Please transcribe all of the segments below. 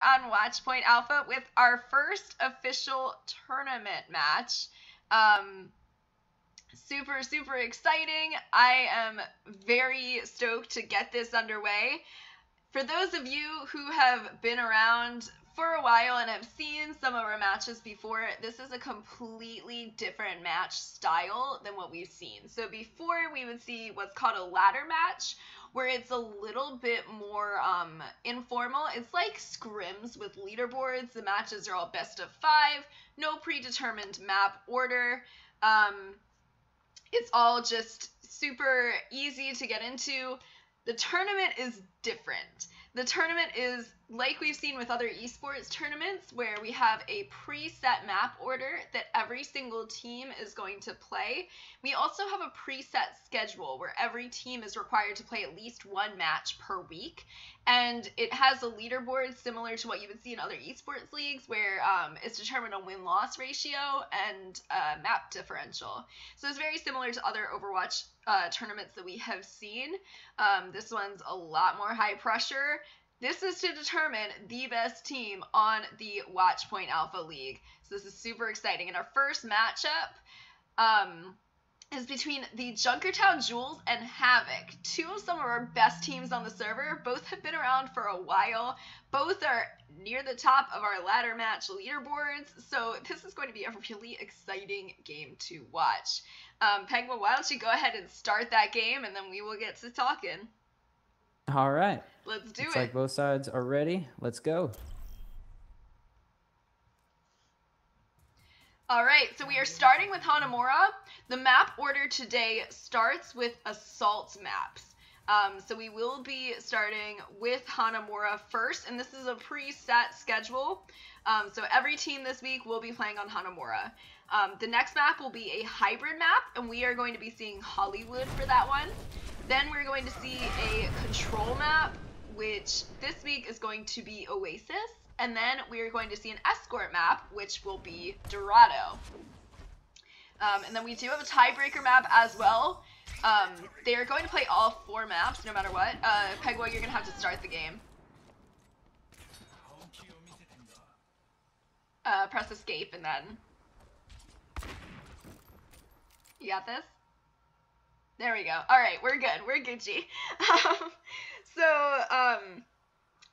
on Watchpoint Alpha with our first official tournament match. Super, super exciting. I am very stoked to get this underway. For those of you who have been around for a while and have seen some of our matches before, this is a completely different match style than what we've seen. So before, we would see what's called a ladder match, where it's a little bit more informal. It's like scrims with leaderboards. The matches are all best of 5, no predetermined map order. It's all just super easy to get into. The tournament is different. The tournament is like we've seen with other esports tournaments, where we have a preset map order that every single team is going to play. We also have a preset schedule where every team is required to play at least one match per week. And it has a leaderboard similar to what you would see in other esports leagues, where it's determined on win-loss ratio and map differential. So it's very similar to other Overwatch tournaments that we have seen. This one's a lot more high pressure. This is to determine the best team on the Watchpoint Alpha League. So this is super exciting. And our first matchup is between the Junkertown Jewels and Havoc, two of some of our best teams on the server. Both have been around for a while. Both are near the top of our ladder match leaderboards. So this is going to be a really exciting game to watch. Pegma, why don't you go ahead and start that game, and then we will get to talking. All right. Let's do it. Looks like both sides are ready. Let's go. All right, so we are starting with Hanamura. The map order today starts with assault maps. So we will be starting with Hanamura first, and this is a preset schedule. So every team this week will be playing on Hanamura. The next map will be a hybrid map, and we are going to be seeing Hollywood for that one. Then we're going to see a control map, which this week is going to be Oasis. And then we are going to see an escort map, which will be Dorado. And then we do have a tiebreaker map as well. They are going to play all 4 maps, no matter what. Pegwa, you're going to have to start the game. Press escape and then... You got this? There we go. All right, we're good. We're Gucci.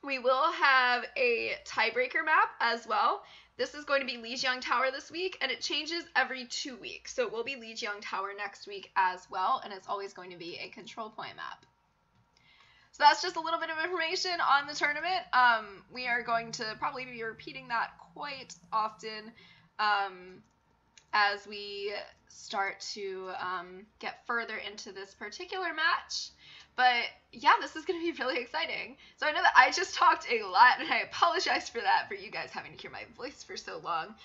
We will have a tiebreaker map as well. This is going to be Lijiang Tower this week, and it changes every 2 weeks. So it will be Lijiang Tower next week as well, and it's always going to be a control point map. So that's just a little bit of information on the tournament. We are going to probably be repeating that quite often as we start to get further into this particular match. But yeah, this is going to be really exciting. So I know that I just talked a lot, and I apologize for that, for you guys having to hear my voice for so long.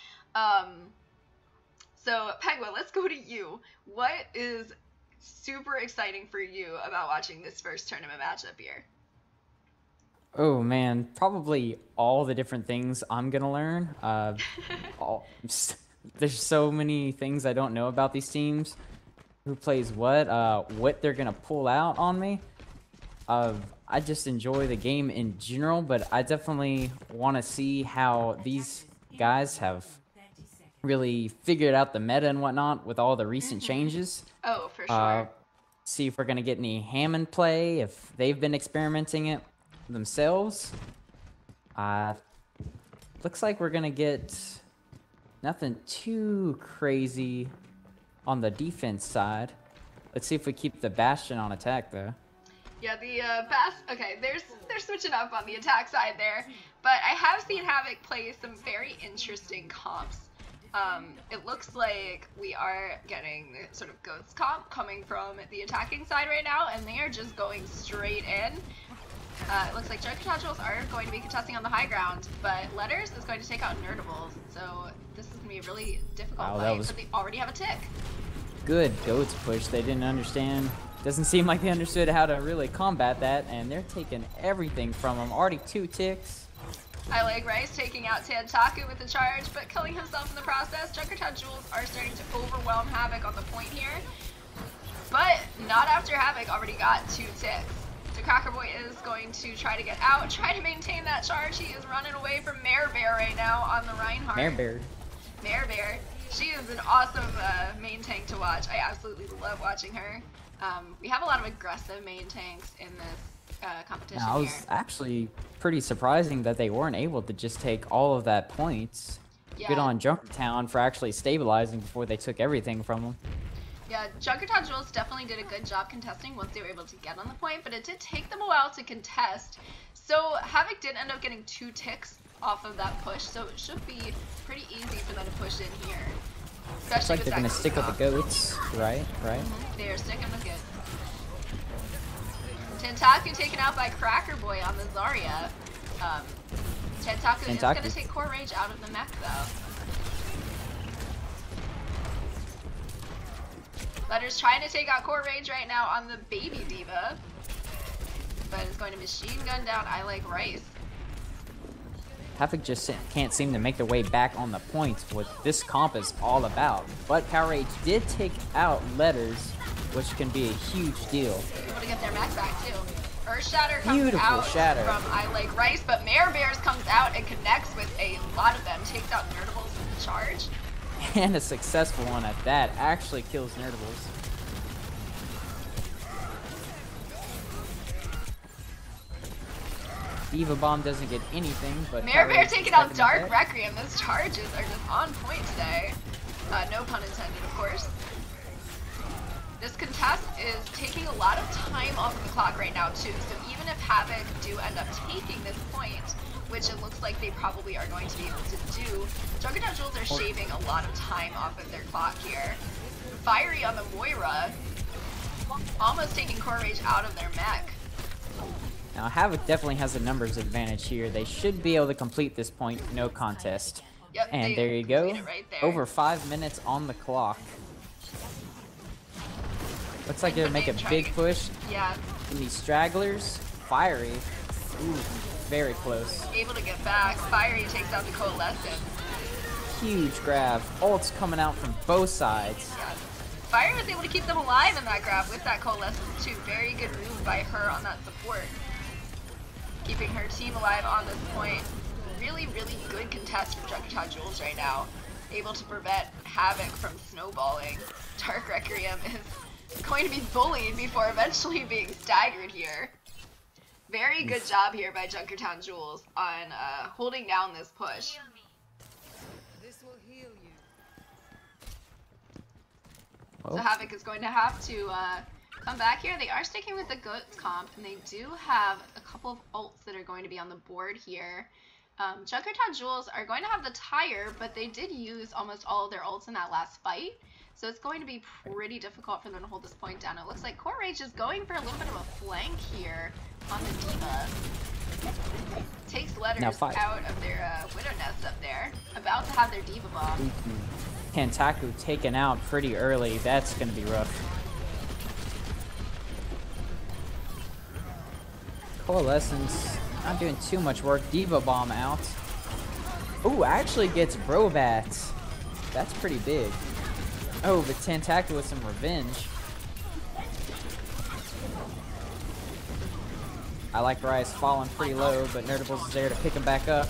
So Pegwa, let's go to you. What is super exciting for you about watching this first tournament matchup here? Oh man, probably all the different things I'm gonna learn. There's so many things I don't know about these teams. Who plays what they're gonna pull out on me. I just enjoy the game in general, but I definitely want to see how these guys have really figured out the meta and whatnot with all the recent changes. Oh, for sure. See if we're gonna get any Hammond play, if they've been experimenting it themselves. Looks like we're gonna get nothing too crazy on the defense side. Let's see if we keep the Bastion on attack, though. Yeah, the okay, they're switching up on the attack side there, but I have seen Havoc play some very interesting comps. It looks like we are getting the sort of Goats comp coming from the attacking side right now, and they are just going straight in. It looks like Junkertown Jewels are going to be contesting on the high ground, but Letters is going to take out Nerdables, so this is going to be a really difficult fight, but they already have a tick. Good Goats push. They didn't understand. Doesn't seem like they understood how to really combat that, and they're taking everything from them. Already 2 ticks. I like Rice taking out Tantaku with the charge, but killing himself in the process. Junkertown Jewels are starting to overwhelm Havoc on the point here, but not after Havoc already got 2 ticks. The Cracker Boy is going to try to get out, try to maintain that charge. He is running away from Mare Bear right now on the Reinhardt. Mare Bear. She is an awesome main tank to watch. I absolutely love watching her. We have a lot of aggressive main tanks in this competition now, I was here. actually pretty surprising that they weren't able to just take all of that points. Yeah. Good on Junkertown for actually stabilizing before they took everything from them. Yeah, Junkertown Jules definitely did a good job contesting once they were able to get on the point, but it did take them a while to contest. So Havoc did end up getting 2 ticks off of that push, so it should be pretty easy for them to push in here. Especially Looks like they're going to stick with the goats, right? They're sticking with goats. Tentaku taken out by Cracker Boy on the Zarya. Tentaku is going to take Core Rage out of the mech, though. Letter's trying to take out Core Rage right now on the Baby Diva, but is going to machine gun down I Like Rice. Havoc just can't seem to make their way back on the points, what this comp is all about. But Power Rage did take out Letters, which can be a huge deal. Able to get their mech back, too. Earthshatter comes out from I Like Rice, but Mare Bears comes out and connects with a lot of them, takes out Nerdables in the charge. And a successful one at that. Actually kills Nerdables. Diva Bomb doesn't get anything, but Mare Bear taking out Dark Requiem. Those charges are just on point today. No pun intended, of course. This contest is taking a lot of time off of the clock right now, too. So even if Havoc do end up taking this point, which it looks like they probably are going to be able to do, Junkertown Jules are shaving a lot of time off of their clock here. Fiery on the Moira, almost taking Core Rage out of their mech. Now Havoc definitely has a numbers advantage here. They should be able to complete this point, no contest. Yep, and there you go. Right there. Over 5 minutes on the clock. Looks like they'll make a big push. Yeah. In these stragglers. Fiery. Ooh, very close. Able to get back. Fiery takes out the Coalescence. Huge grab. Ults coming out from both sides. Yeah. Fire was able to keep them alive in that grab with that Coalescence too. Very good move by her on that support. Keeping her team alive on this point. Really, really good contest from Junkertown Jules right now. Able to prevent Havoc from snowballing. Dark Requiem is going to be bullied before eventually being staggered here. Very good job here by Junkertown Jules on holding down this push. This will heal you. So Havoc is going to have to come back here. They are sticking with the Goats comp, and they do have a couple of ults that are going to be on the board here. Junkertown Jules are going to have the tire, but they did use almost all of their ults in that last fight. So it's going to be pretty difficult for them to hold this point down. It looks like Core Rage is going for a little bit of a flank here on the Diva. Takes Letters out of their Widow Nest up there. About to have their Diva Bomb. Tentaku taken out pretty early. That's going to be rough. Coalescence not doing too much work. Diva Bomb out. Ooh, actually gets Brobats. That's pretty big. Oh, but Tentaku with some revenge. I Like Rice falling pretty low, but Nerdables is there to pick him back up.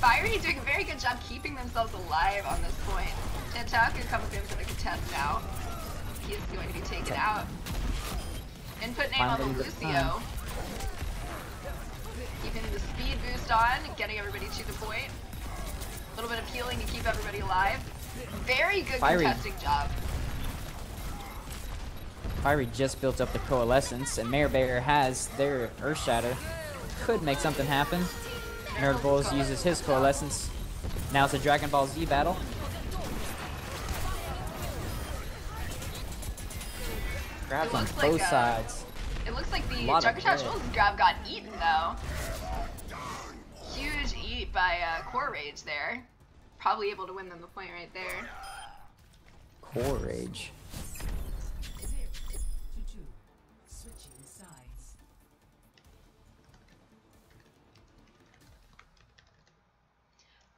Fiery doing a very good job keeping themselves alive on this point. Tentaku comes in for the contest now. He is going to be taken out. Input name on the Lucio. Keeping the speed boost on, getting everybody to the point. A little bit of healing to keep everybody alive. Very good contesting job. Fiery just built up the Coalescence, and Mare Bear has their Earthshatter. Could make something happen. Nerdables uses his Coalescence. Now it's a Dragon Ball Z battle. Grabs on both sides. It looks like the Junkertown Jules grab got eaten though. Huge eat by Core Rage there. Probably able to win them the point right there. Core Rage.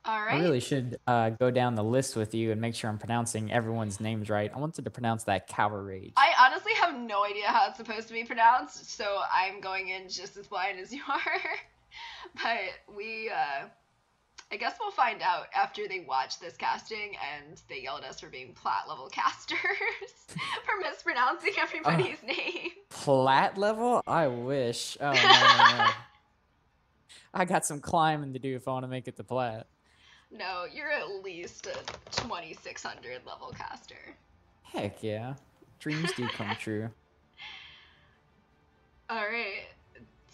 All right. I really should go down the list with you and make sure I'm pronouncing everyone's names right. I wanted to pronounce that Cower Rage. I honestly have have no idea how it's supposed to be pronounced, so I'm going in just as blind as you are. But I guess we'll find out after they watch this casting and they yell at us for being plat level casters for mispronouncing everybody's name. Plat level? I wish. Oh, no. I got some climbing to do if I want to make it to plat. No, you're at least a 2600 level caster. Heck yeah. Dreams do come true. Alright,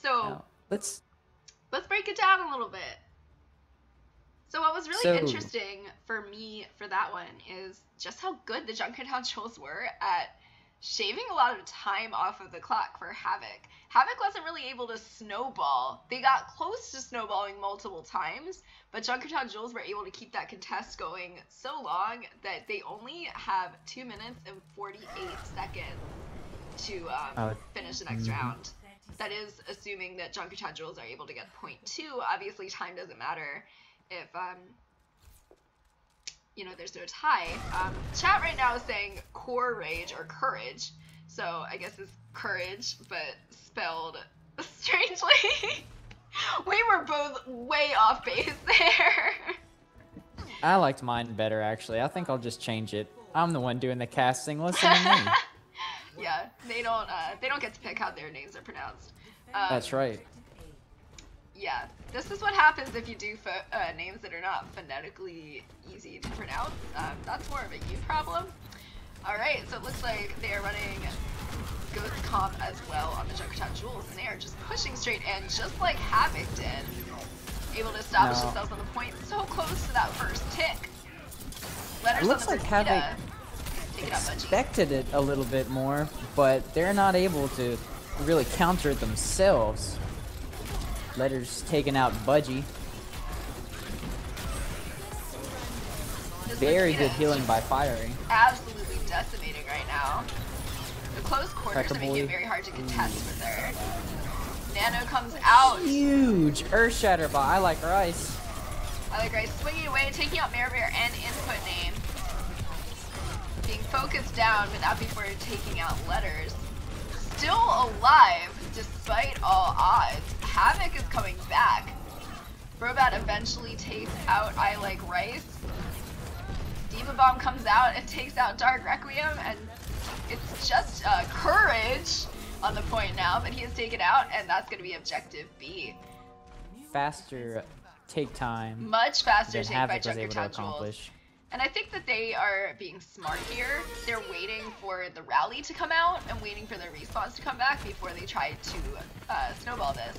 so Now, let's break it down a little bit. So what was really interesting for me for that one is just how good the Junkertown Jewels were at shaving a lot of time off of the clock for Havoc. Havoc wasn't really able to snowball. They got close to snowballing multiple times, but Junkertown Jewels were able to keep that contest going so long that they only have 2 minutes and 48 seconds to finish the next round. That is assuming that Junkertown Jewels are able to get point 2. Obviously, time doesn't matter if there's no tie. Chat right now is saying core rage or courage, so I guess it's courage but spelled strangely. We were both way off base there. I liked mine better, actually. I think I'll just change it. I'm the one doing the casting. Listen to me. Yeah, they don't get to pick how their names are pronounced. That's right. Yeah, this is what happens if you do names that are not phonetically easy to pronounce. That's more of a you problem. Alright, so it looks like they are running Ghost Comp as well on the Junkertown Jewels, and they are just pushing straight in, just like Havoc did. Able to establish themselves on the point, so close to that first tick. Letters It looks on the like Havoc expected it a little bit more, but they're not able to really counter it themselves. Letters taking out Budgie. Very good healing by Fiery. Absolutely decimating right now. The close quarters are making it very hard to contest with her. Nano comes out. Huge Earth Shatter by I Like Rice. I Like Rice swinging away, taking out Mare Bear and Input Name. Being focused down, but not before taking out Letters. Still alive, despite all odds. Havoc is coming back. Brobat eventually takes out I Like Rice. Diva Bomb comes out and takes out Dark Requiem, and it's just Courage on the point now, but he is taken out, and that's going to be Objective B. Faster take time. Much faster than take by Havoc was able to Junkertown Jewels. accomplish. And I think that they are being smart here. They're waiting for the rally to come out and waiting for the respawns to come back before they try to snowball this.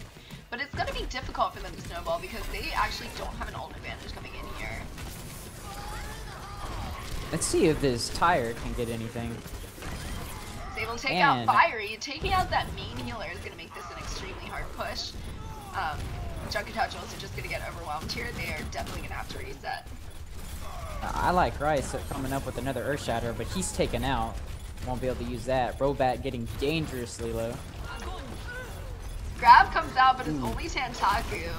But it's going to be difficult for them to snowball because they actually don't have an ult advantage coming in here. Let's see if this tire can get anything. He's able to take out Fiery. Taking out that main healer is going to make this an extremely hard push. Junkertown Jewels are just going to get overwhelmed here. They are definitely going to have to reset. I Like Rice coming up with another Earth Shatter, but he's taken out. Won't be able to use that. Brobat getting dangerously low. Grab comes out, but it's only Tantaku.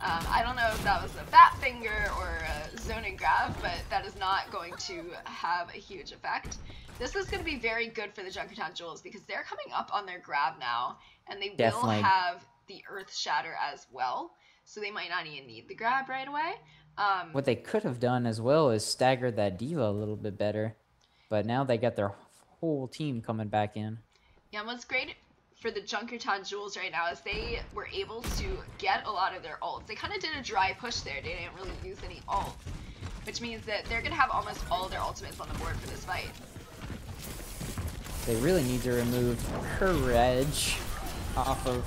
I don't know if that was a Fat Finger or a zoning grab, but that is not going to have a huge effect. This is going to be very good for the Junkertown Jewels because they're coming up on their grab now, and they will have the Earth Shatter as well, so they might not even need the grab right away. What they could have done as well is staggered that Diva a little bit better, but now they got their whole team coming back in. Yeah, and what's great for the Junkertown Jewels right now is they were able to get a lot of their ults. They kind of did a dry push there. They didn't really use any ults, which means that they're going to have almost all their ultimates on the board for this fight. They really need to remove Courage off of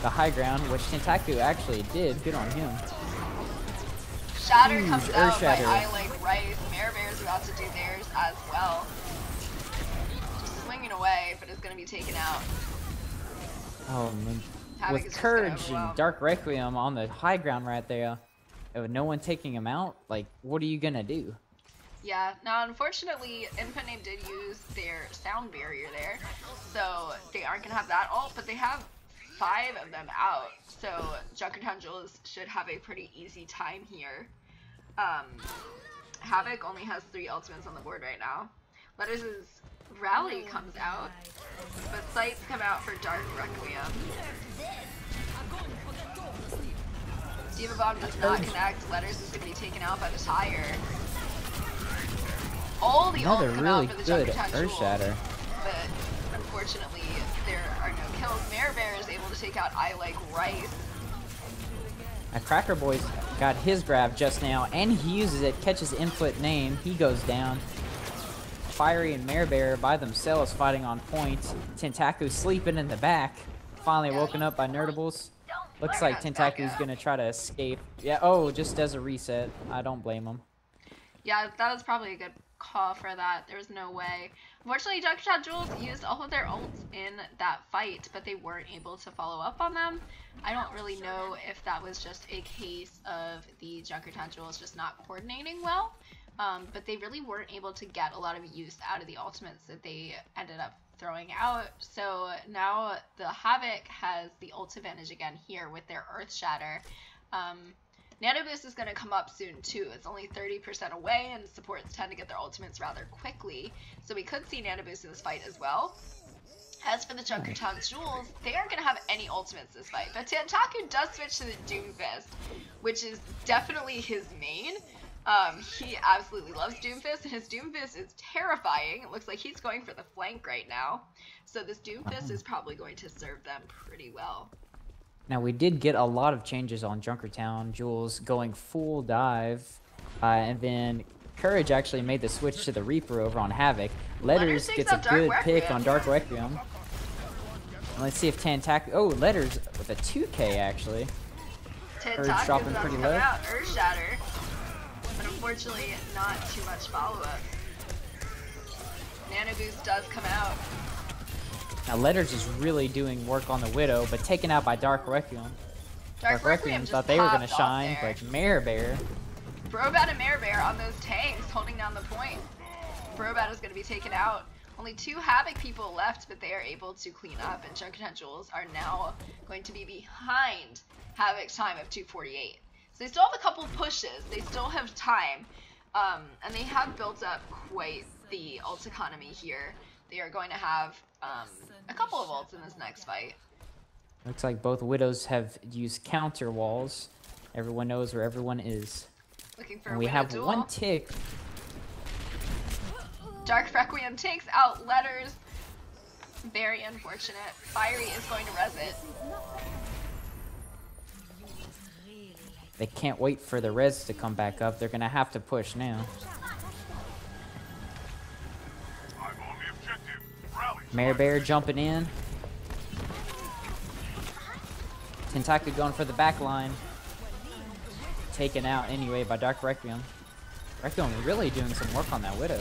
the high ground, which Tentaku actually did. Good on him. Shatter comes out by I Like Rice. Mare Bear's about to do theirs as well. Just swinging away, but it's going to be taken out. Oh, man. Havoc With Courage and Dark Requiem on the high ground right there, with no one taking him out, like, what are you going to do? Yeah, now unfortunately, Input Name did use their sound barrier there, so they aren't going to have that ult, but they have 5 of them out, so Junkertown Jewels should have a pretty easy time here. Havoc only has 3 ultimates on the board right now. Letters is Rally comes out, but Sights come out for Dark Requiem. Diva Bomb does not connect. Letters is going to be taken out by the tire. All the Another ults come really out for the good Junkertown Earth Jewel, Shatter. but unfortunately there are no kills. Mare Bear is able to take out I Like Rice. Cracker Boy's got his grab just now, and he uses it, catches input name, he goes down. Fiery and Mare Bear by themselves fighting on point. Tentaku sleeping in the back. Finally woken up by Nerdables. Looks like Tentaku's gonna try to escape. Yeah, oh, just does a reset. I don't blame him. Yeah, that was probably a good call for that. There was no way. Unfortunately, Junkertown Jewels used all of their ults in that fight, but they weren't able to follow up on them. I don't really know if that was just a case of the Junkertown Jewels just not coordinating well, but they really weren't able to get a lot of use out of the ultimates that they ended up throwing out. So now the Havoc has the ult advantage again here with their Earth Shatter. Nano Boost is going to come up soon too. It's only 30% away, and supports tend to get their ultimates rather quickly. So we could see Nano Boost in this fight as well. As for the Junkertown Jewels, they aren't going to have any ultimates this fight. But Tentaku does switch to the Doomfist, which is definitely his main. He absolutely loves Doomfist, and his Doomfist is terrifying. It looks like he's going for the flank right now. So this Doomfist is probably going to serve them pretty well. Now, we did get a lot of changes on Junkertown. Jules going full dive. And then Courage actually made the switch to the Reaper over on Havoc. Letters gets a good pick on Dark Requiem. Let's see if Tentaku... Oh, Letters with a 2K, actually. Tentaku's dropping pretty low. Earth Shatter, but unfortunately not too much follow-up. Nano Boost does come out. Now, Letters is really doing work on the Widow, but taken out by Dark Requiem. Dark Requiem thought they were going to shine, but Mare Bear. Brobat and Mare Bear on those tanks holding down the point. Brobat is going to be taken out. Only 2 Havoc people left, but they are able to clean up, and Junkertown Jewels are now going to be behind Havoc's time of 2:48. So they still have a couple pushes. They still have time, and they have built up quite the ult economy here. They are going to have a couple of ults in this next fight. Looks like both Widows have used counter walls. Everyone knows where everyone is. Looking for And a we Widow have duel. one tick. Dark Requiem takes out Letters. Very unfortunate. Fiery is going to res it. They can't wait for the res to come back up. They're going to have to push now. Mare Bear jumping in. Tentaku going for the back line. Taken out anyway by Dark Requiem. Requiem really doing some work on that Widow.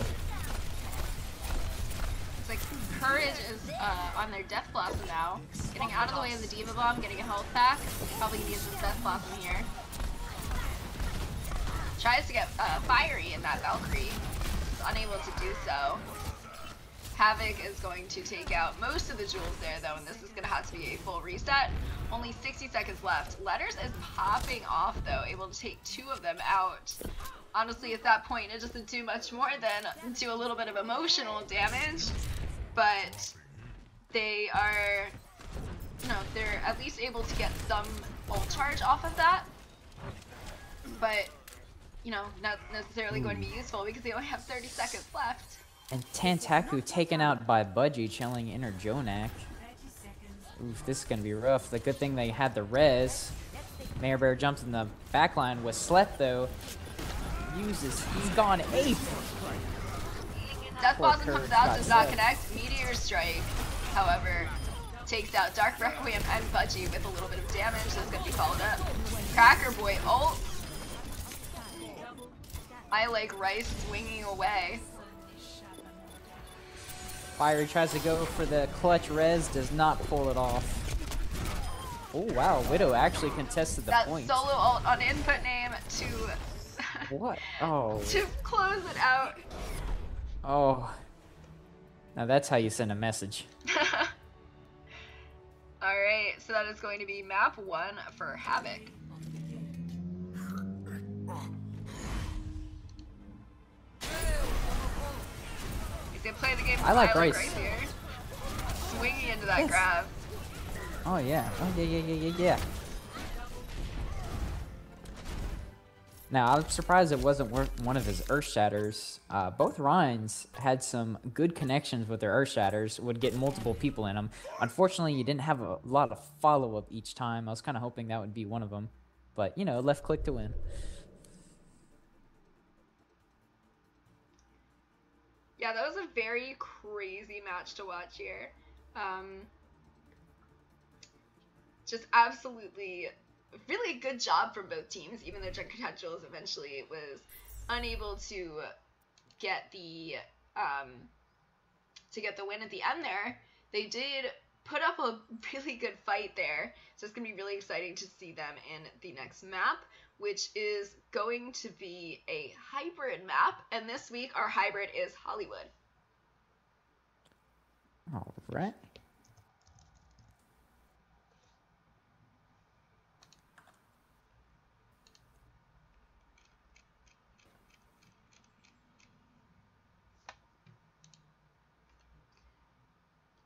It's like Courage is on their Death Blossom now. Getting out of the way of the Diva Bomb, getting a health pack. Probably gonna use this Death Blossom here. Tries to get Fiery in that Valkyrie. Is unable to do so. Havoc is going to take out most of the jewels there though, and this is gonna have to be a full reset. Only 60 seconds left. Letters is popping off though, able to take 2 of them out. Honestly, at that point, it doesn't do much more than do a little bit of emotional damage, but they are, they're at least able to get some ult charge off of that, but, not necessarily going to be useful because they only have 30 seconds left. And Tentaku taken out by Budgie, chilling inner Jonak. Oof, this is going to be rough. The good thing they had the res. Mare Bear jumps in the backline with Slep though. He's gone ape. Death Blossom comes out, does not connect. Meteor Strike, however, takes out Dark Requiem and Budgie with a little bit of damage. That's going to be followed up. Cracker Boy ult. I Like Rice swinging away. Fiery tries to go for the clutch res, does not pull it off. Oh wow, Widow actually contested the point. That solo ult on input name to what? Oh. to close it out. Oh. Now that's how you send a message. Alright, so that is going to be map 1 for Havoc. gonna play the game. I like Rice Rice. here. Swinging into that Yes. grab. Oh yeah. Oh yeah. Now, I'm surprised it wasn't one of his Earth Shatters. Both Rhines had some good connections with their Earth Shatters, would get multiple people in them. Unfortunately, you didn't have a lot of follow-up each time. I was kind of hoping that would be one of them. But, you know, left click to win. Yeah, that was a very crazy match to watch here. Just absolutely really good job from both teams, even though Junkertown Jules eventually was unable to get the win at the end there. They did put up a really good fight there, so it's going to be really exciting to see them in the next map, which is going to be a hybrid map, and this week our hybrid is Hollywood. All right.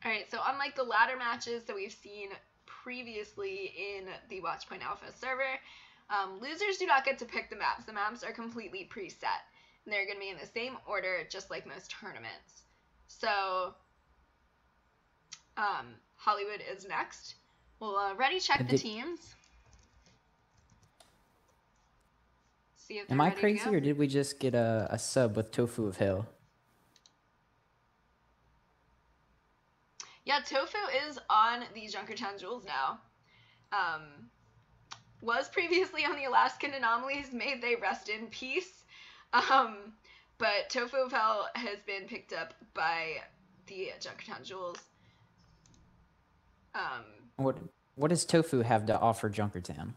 Alright, so unlike the ladder matches that we've seen previously in the Watchpoint Alpha server, losers do not get to pick the maps. The maps are completely preset, and they're going to be in the same order, just like most tournaments. So, Hollywood is next. We'll ready check the teams. See if they're Am I ready to crazy, go. or did we just get a sub with Tofu of Hell? Yeah, Tofu is on the Junkertown Jewels now. Was previously on the Alaskan Anomalies. May they rest in peace. But Tofu of Hell has been picked up by the Junkertown Jewels. What does Tofu have to offer Junkertown?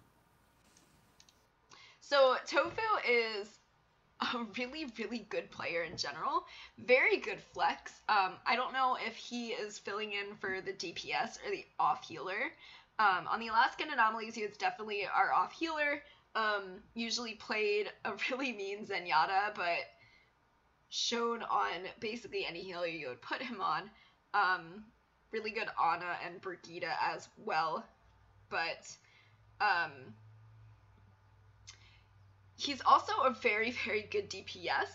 So Tofu is a really, really good player in general. Very good flex. I don't know if he is filling in for the DPS or the off healer. On the Alaskan Anomalies, he was definitely our off healer. Usually played a really mean Zenyatta, but shown on basically any healer you would put him on. Really good Ana and Brigitte as well. But he's also a very, very good DPS.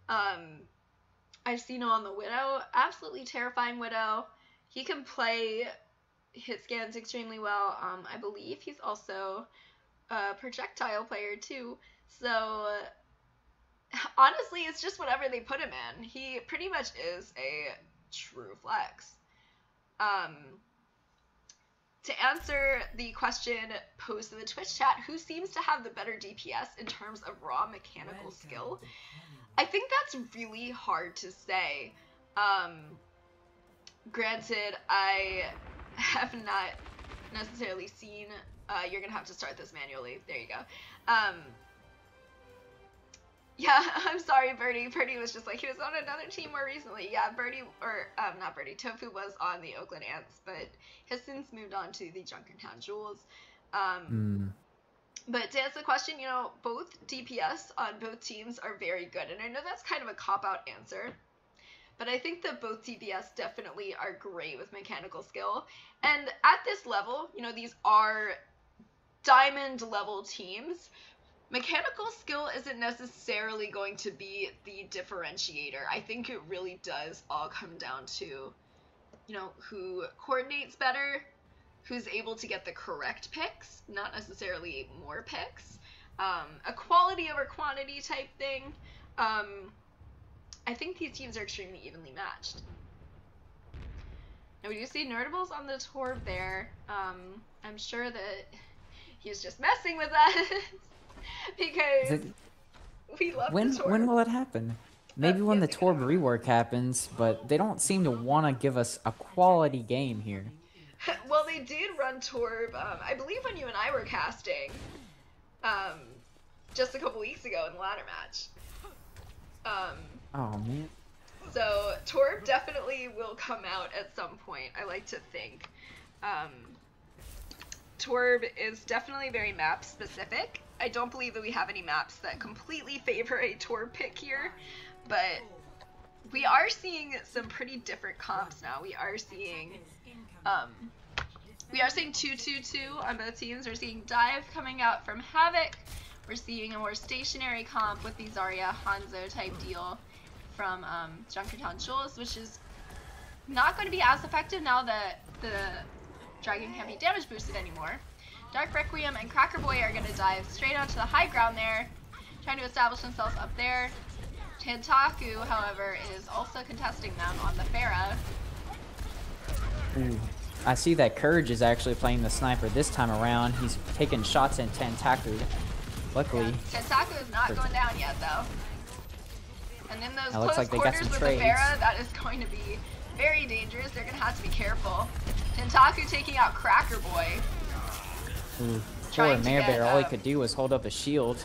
I've seen him on the Widow. Absolutely terrifying Widow. He can play hit scans extremely well. I believe he's also a projectile player too. So honestly, it's just whatever they put him in. He pretty much is a true flex. To answer the question posed in the Twitch chat, who seems to have the better DPS in terms of raw mechanical skill? I think that's really hard to say. Granted, I have not necessarily seen, you're gonna have to start this manually. There you go. Yeah, I'm sorry, Birdie. Birdie was just like, he was on another team more recently. Yeah, Birdie, or, not Birdie, Tofu was on the Oakland Ants, but has since moved on to the Junkertown Jewels. But to answer the question, you know, both DPS on both teams are very good, and I know that's kind of a cop-out answer, but I think that both DPS definitely are great with mechanical skill, and at this level, you know, these are diamond level teams. Mechanical skill isn't necessarily going to be the differentiator. I think it really does all come down to, you know, who coordinates better, who's able to get the correct picks, not necessarily more picks. A quality over quantity type thing. I think these teams are extremely evenly matched. Now we do see Nerdables on the Torb there. I'm sure that he's just messing with us. Because we love the Torb. When will it happen? Maybe when the Torb rework happens, but they don't seem to want to give us a quality game here. Well, they did run Torb, I believe when you and I were casting, just a couple weeks ago in the ladder match. Oh, man. So, Torb definitely will come out at some point, I like to think. Torb is definitely very map specific. I don't believe that we have any maps that completely favor a Torb pick here, but we are seeing some pretty different comps now. We are seeing 2-2-2 on both teams. We're seeing dive coming out from Havoc. We're seeing a more stationary comp with the Zarya Hanzo type deal from Junkertown Jules, which is not going to be as effective now that the dragon can't be damage boosted anymore. Dark Requiem and Cracker Boy are going to dive straight onto the high ground there, trying to establish themselves up there. Tantaku, however, is also contesting them on the Pharah. Ooh. I see that Courage is actually playing the sniper this time around. He's taking shots at Tantaku. Luckily. Yeah, Tantaku is not going down yet, though. And in those close like quarters with the Pharah, that is going to be very dangerous. They're going to have to be careful. Tantaku taking out Cracker Boy. Ooh. Poor Mare Bear, all he could do was hold up a shield.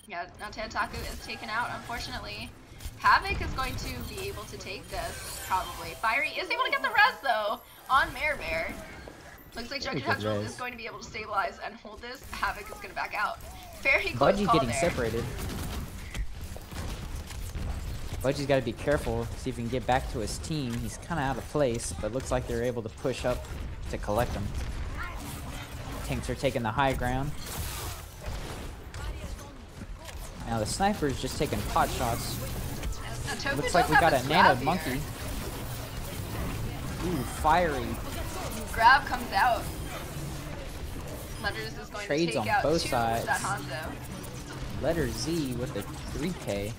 Yeah, now Tantaku is taken out, unfortunately. Havoc is going to be able to take this, probably. Fiery is able to get the res, though, on Mare Bear. Looks like Junkertown is going to be able to stabilize and hold this. Havoc is going to back out. Very close Budgie's call getting there. separated. Budgie's got to be careful, see if he can get back to his team. He's kind of out of place, but looks like they're able to push up to collect him. Tanks are taking the high ground. Now the sniper is just taking pot shots. Looks like we got a nano monkey. Ooh, Fiery. Grab comes out. Letters is going Trades to on take out both two sides. that Hanzo. Letter Z with a 3K.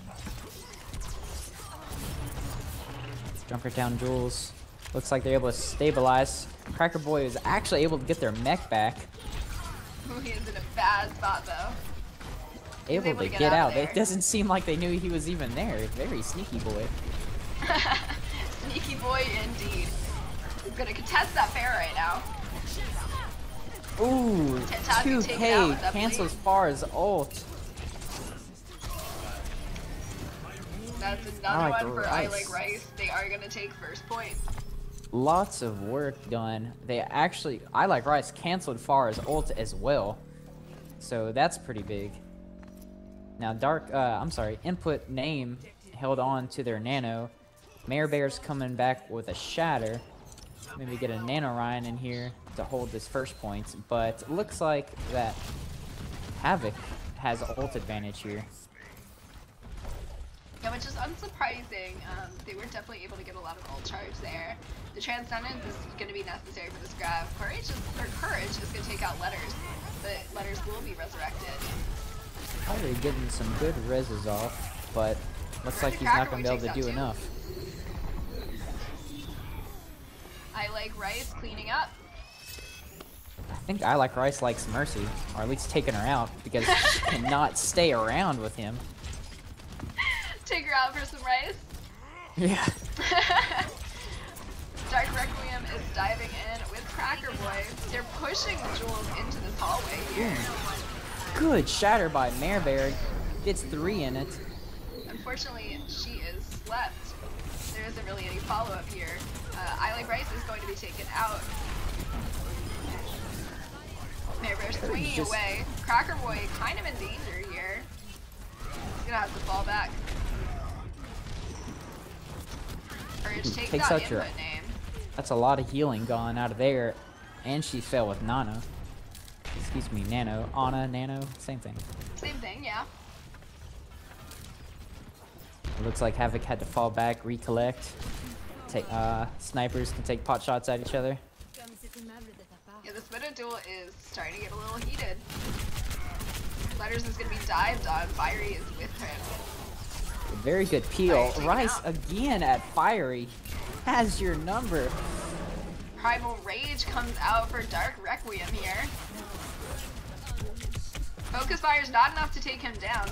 Junkertown Jules. Looks like they're able to stabilize. Cracker Boy is actually able to get their mech back. Ooh, he is in a bad spot, though. Able to get out. It doesn't seem like they knew he was even there. Very sneaky boy. Sneaky boy indeed. He's gonna contest that fair right now. Ooh, Tantaku taken out with 2K that cancels blade. Far's ult. That's another like one for Rice. I Like Rice. They are gonna take first point. Lots of work done. They actually, I Like Rice canceled Far's ult as well. So that's pretty big. Now Input Name held on to their nano. Mare Bear's coming back with a shatter. Maybe get a Nano Ryan in here to hold this first point. But it looks like that Havoc has ult advantage here. Yeah, which is unsurprising. They were definitely able to get a lot of ult charge there. The Transcendence is going to be necessary for this grab. Courage is going to take out Letters, but Letters will be resurrected. Probably getting some good reses off, but looks like he's not going to be able to do enough. I Like Rice cleaning up. I think I Like Rice likes Mercy, or at least taking her out, because she cannot stay around with him. Take her out for some rice. Yeah. Dark Requiem is diving in with Cracker Boy. They're pushing the Jules into this hallway here. Good shatter by Mare Bear. Gets 3 in it. Unfortunately, she is slept. There isn't really any follow-up here. I Like Rice is going to be taken out. Mare Bear swinging away. Cracker Boy kind of in danger here. He's gonna have to fall back. Courage takes out Input Name. That's a lot of healing gone out of there. And she fell with Nano. Excuse me, Nano. Ana, Nano, same thing. Same thing, yeah. It looks like Havoc had to fall back, recollect. Snipers can take pot shots at each other. Yeah, this Widow duel is starting to get a little heated. Letters is going to be dived on. Fiery is with him. Very good peel. Fiery Rice taken out. again at Fiery. Has your number. Primal Rage comes out for Dark Requiem here. Focus Fire's not enough to take him down.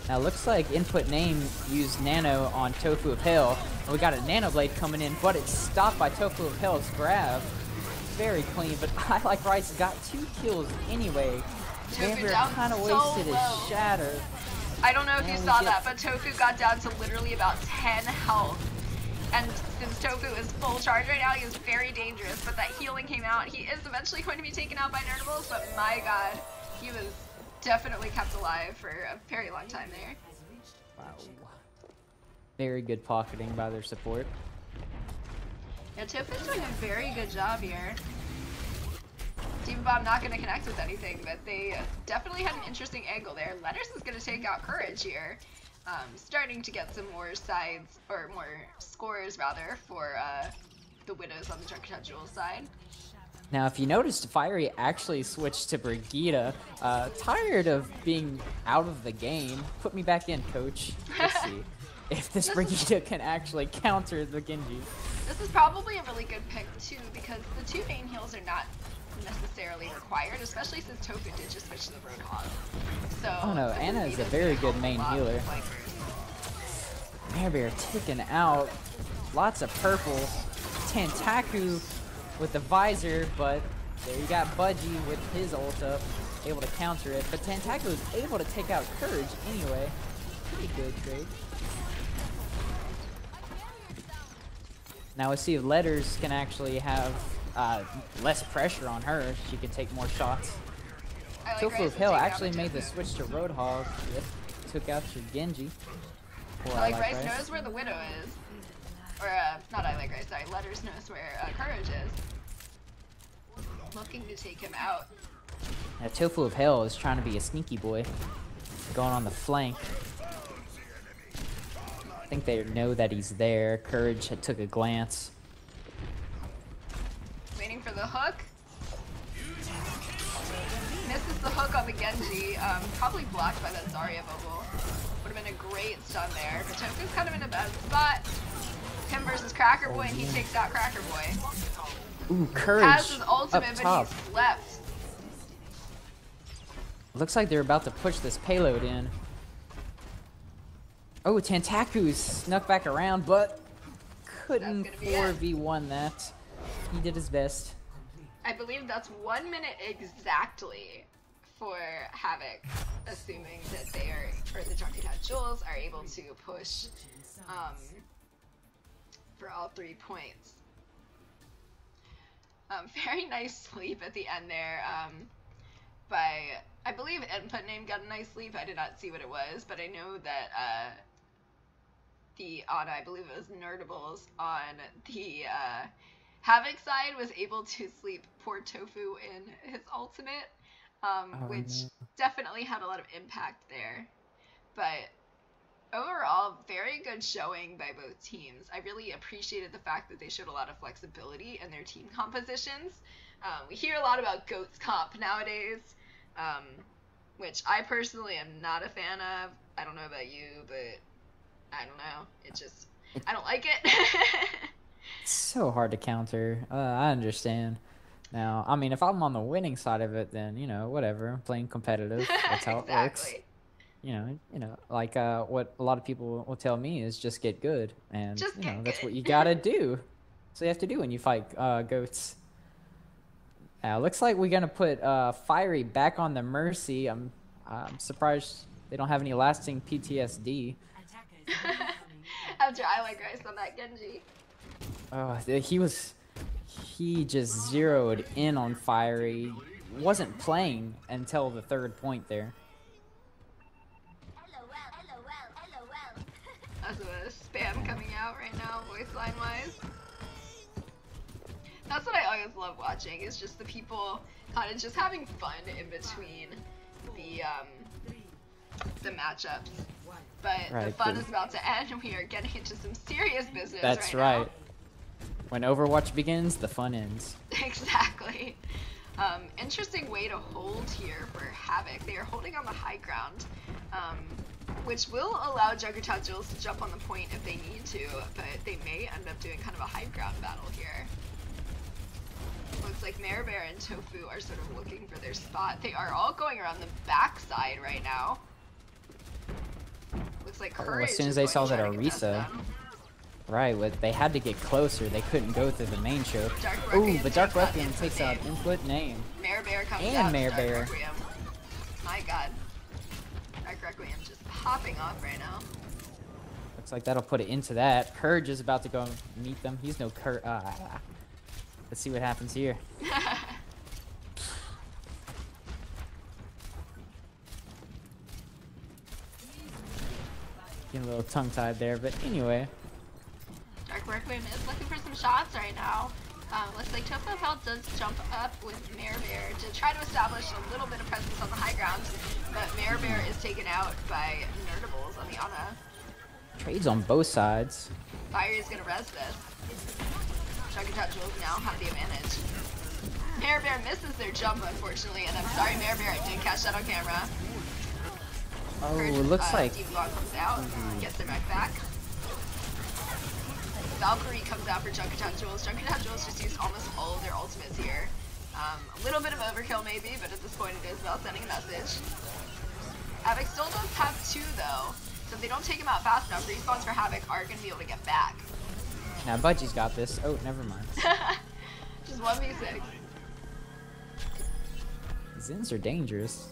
Now looks like Input Name used Nano on Tofu of Hell. And we got a Nano Blade coming in, but it's stopped by Tofu of Hell's grab. Very clean, but I Like Rice got 2 kills anyway. Tofu Vampire down kind of so wasted low. his shatter. I don't know if you And we saw get- that, but Tofu got down to literally about 10 health. And since Tofu is full charge right now, he is very dangerous. But that healing came out. He is eventually going to be taken out by Nerdables, but my god, he was definitely kept alive for a very long time there. Wow. Very good pocketing by their support. Yeah, Tofu's doing a very good job here. Demon Bomb not going to connect with anything, but they definitely had an interesting angle there. Letters is going to take out Courage here. Starting to get some more sides, or more scores rather, for the Widows on the Junkertown Jewels side. Now, if you noticed, Fiery actually switched to Brigida. Tired of being out of the game. Put me back in, coach. Let's see if this Brigida can actually counter the Genji. This is probably a really good pick too, because the two main heals are not necessarily required, especially since Tofu did just switch to the Roadhog. So, Oh no, Anna is a very good main healer. Bear taken out. Lots of purple. Tantaku with the visor, but there you got Budgie with his ult up, able to counter it. But Tantaku is able to take out Courage anyway. Pretty good trade. Now let's see if Letters can actually have less pressure on her. She can take more shots. Tofu of Hell actually made the switch to Roadhog. Yep. Took out your Genji. I Like Rice knows where the Widow is. Or, not I Like Rice, sorry. Letters knows where Courage is. Looking to take him out. Now, Tofu of Hell is trying to be a sneaky boy. Going on the flank. I think they know that he's there. Courage took a glance. Waiting for the hook. Misses the hook on the Genji. Probably blocked by that Zarya bubble. Would have been a great stun there. But Tofu's kind of in a bad spot. Him versus Cracker Boy, and he takes out Cracker Boy. Ooh, Courage Has his ultimate, up but top. he's left. Looks like they're about to push this payload in. Oh, Tantaku snuck back around, but couldn't That's gonna be it. 4v1 that. He did his best. I believe that's 1 minute exactly for Havoc, assuming that they are, or the Junkertown Jewels are able to push for all 3 points. Very nice sleep at the end there. I believe Input Name got a nice sleep. I did not see what it was, but I know that I believe it was Nerdables on the Havoc side was able to sleep poor Tofu in his ultimate, which definitely had a lot of impact there. But overall, very good showing by both teams. I really appreciated the fact that they showed a lot of flexibility in their team compositions. We hear a lot about GOATS comp nowadays, which I personally am not a fan of. I don't know about you, but I don't know. I don't like it. It's so hard to counter. I understand. Now, I mean, if I'm on the winning side of it, then, you know, whatever. I'm playing competitive. That's how it works. Exactly. You know, like what a lot of people will tell me is just get good. And, Just you know, get that's good. what you gotta do. So you have to do when you fight GOATs. Now, looks like we're gonna put Fiery back on the Mercy. I'm surprised they don't have any lasting PTSD. After I Like Rice on that Genji. Oh, he just zeroed in on Fiery. Wasn't playing until the third point there. That's a spam coming out right now, voice line wise. That's what I always love watching, is just the people kind of just having fun in between the matchups. But Right, the fun the- is about to end, and we are getting into some serious business That's right right. When Overwatch begins, the fun ends. now. Exactly. Interesting way to hold here for Havoc. They are holding on the high ground, which will allow Junkertown Jewels to jump on the point if they need to, but they may end up doing kind of a high ground battle here. Looks like Bear and Tofu are sort of looking for their spot. They are all going around the backside right now. Looks like Courage as soon as is they going saw to that try to contest Orisa, them. right, they had to get closer. They couldn't go through the main choke. Dark Ooh, Requiem but Dark takes out Requiem Input takes out Name. Input Name. Bear comes And out. Mare Dark Bear. Requiem. My god. Dark Requiem just popping off right now. Looks like that'll put it into that. Courage is about to go meet them. He's no Courage. Let's see what happens here. Getting a little tongue-tied there, but anyway. Dark Requiem is looking for some shots right now. Looks like Topo Health does jump up with Mare Bear to try to establish a little bit of presence on the high ground, but Mare Bear is taken out by Nerdables on the Ana. Trades on both sides. Fire is gonna res this. Junkertown Jules now have the advantage. Mare Bear misses their jump, unfortunately, and I'm sorry, Mare Bear, I didn't catch that on camera. Oh, it looks like... Demon Bog comes out, gets their mech back. Valkyrie comes out for Junkertown Jules. Junkertown Jules just used almost all of their ultimates here. A little bit of overkill maybe, but at this point it is about sending a message. Havoc still does have 2 though, so if they don't take him out fast enough, respawns for Havoc are going to be able to get back. Now Budgie's got this. Oh, never mind. Just 1v6. Zins are dangerous.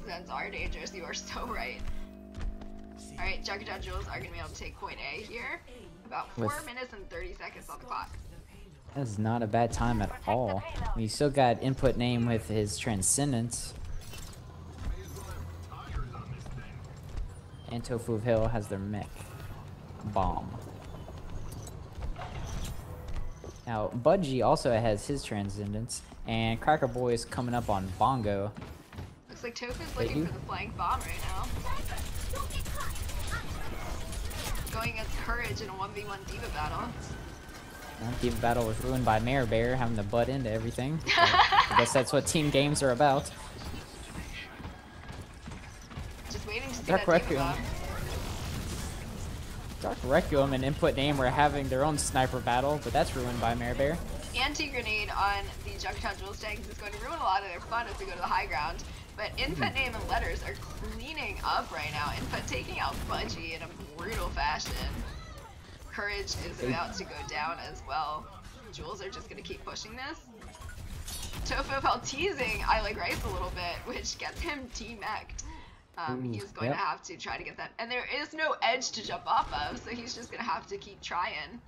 Zens are dangerous, you are so right. Alright, Junkertown Jules are going to be able to take point A here. About 4 minutes and 30 seconds on the clock. That is not a bad time at all. We still got input name with his Transcendence. And Tofu of Hill has their mech. Bomb. Now, Budgie also has his Transcendence. And Cracker Boy is coming up on Bongo. Looks like Tofu's looking for the flank bomb right now. Going against Courage in a 1v1 Diva battle. Well, Diva battle was ruined by Mare Bear having to butt into everything. So I guess that's what team games are about. Just waiting to see Dark that Diva Requiem. bomb. Dark Requiem and input name were having their own sniper battle, but that's ruined by Mare Bear. Anti-grenade on the Junkertown Jules tanks is going to ruin a lot of their fun if they go to the high ground. But input name and letters are cleaning up right now. Input taking out Budgie in a brutal fashion. Courage is about to go down as well. Jules are just going to keep pushing this. Tofu felt teasing I Like Rice a little bit, which gets him T-mech'd. He's going to have to try to get that. And there is no edge to jump off of, so he's just going to have to keep trying.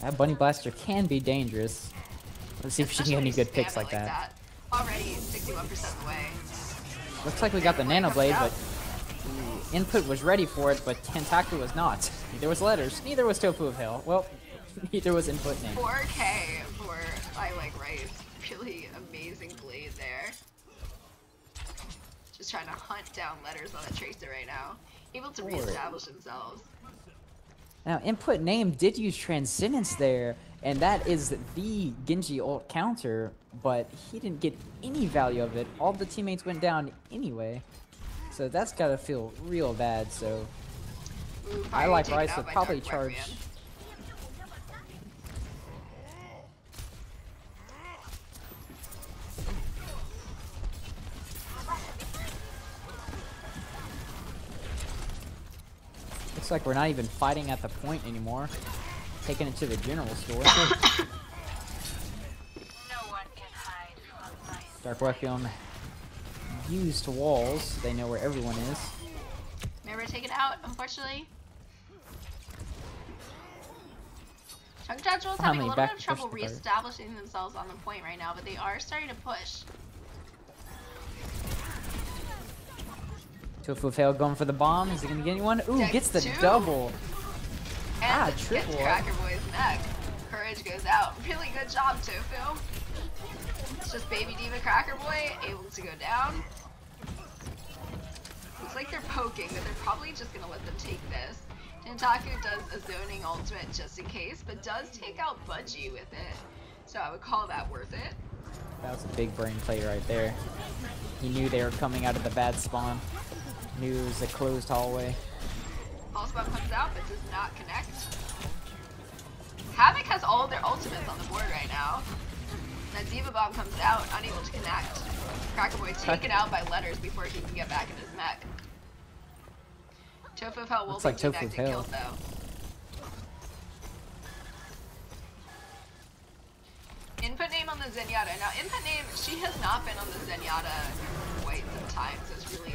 That Bunny Blaster can be dangerous. Let's see if she can get any good picks like that. Already 61% of the way. Looks like we got the Nano Blade, but input was ready for it, but Tentaku was not. Neither was letters. Neither was Tofu of Hell. Well, neither was input name. 4K for I Like Rice. Really amazing blade there. Just trying to hunt down letters on the Tracer right now. Able to reestablish themselves. Now, input name did use Transcendence there, and that is the Genji ult counter, but he didn't get any value of it. All the teammates went down anyway. So that's gotta feel real bad, so... Ooh, I Like Rice would probably charge... Looks like we're not even fighting at the point anymore. Taking it to the general store. Dark Requiem used walls. They know where everyone is. Never taken out, unfortunately. Junkertown Jules having a little bit of trouble reestablishing themselves on the point right now, but they are starting to push. Tofu failed going for the bomb. Is he gonna get anyone? Ooh, gets the double. And triple. Gets Cracker Boy's neck. Courage goes out. Really good job, Tofu. It's just Baby Diva Cracker Boy able to go down. Looks like they're poking, but they're probably just gonna let them take this. Tentaku does a zoning ultimate just in case, but does take out Budgie with it. So I would call that worth it. That was a big brain play right there. He knew they were coming out of the bad spawn. Knew it was a closed hallway. Pulse Bomb comes out, but does not connect. Havoc has all of their ultimates on the board right now. That Diva Bomb comes out, unable to connect. Cracker Boy taken out by letters before he can get back in his mech. Tofu of Hell will be connected and killed though. Input name on the Zenyatta. Now input name, she has not been on the Zenyatta for quite some time, so it's really,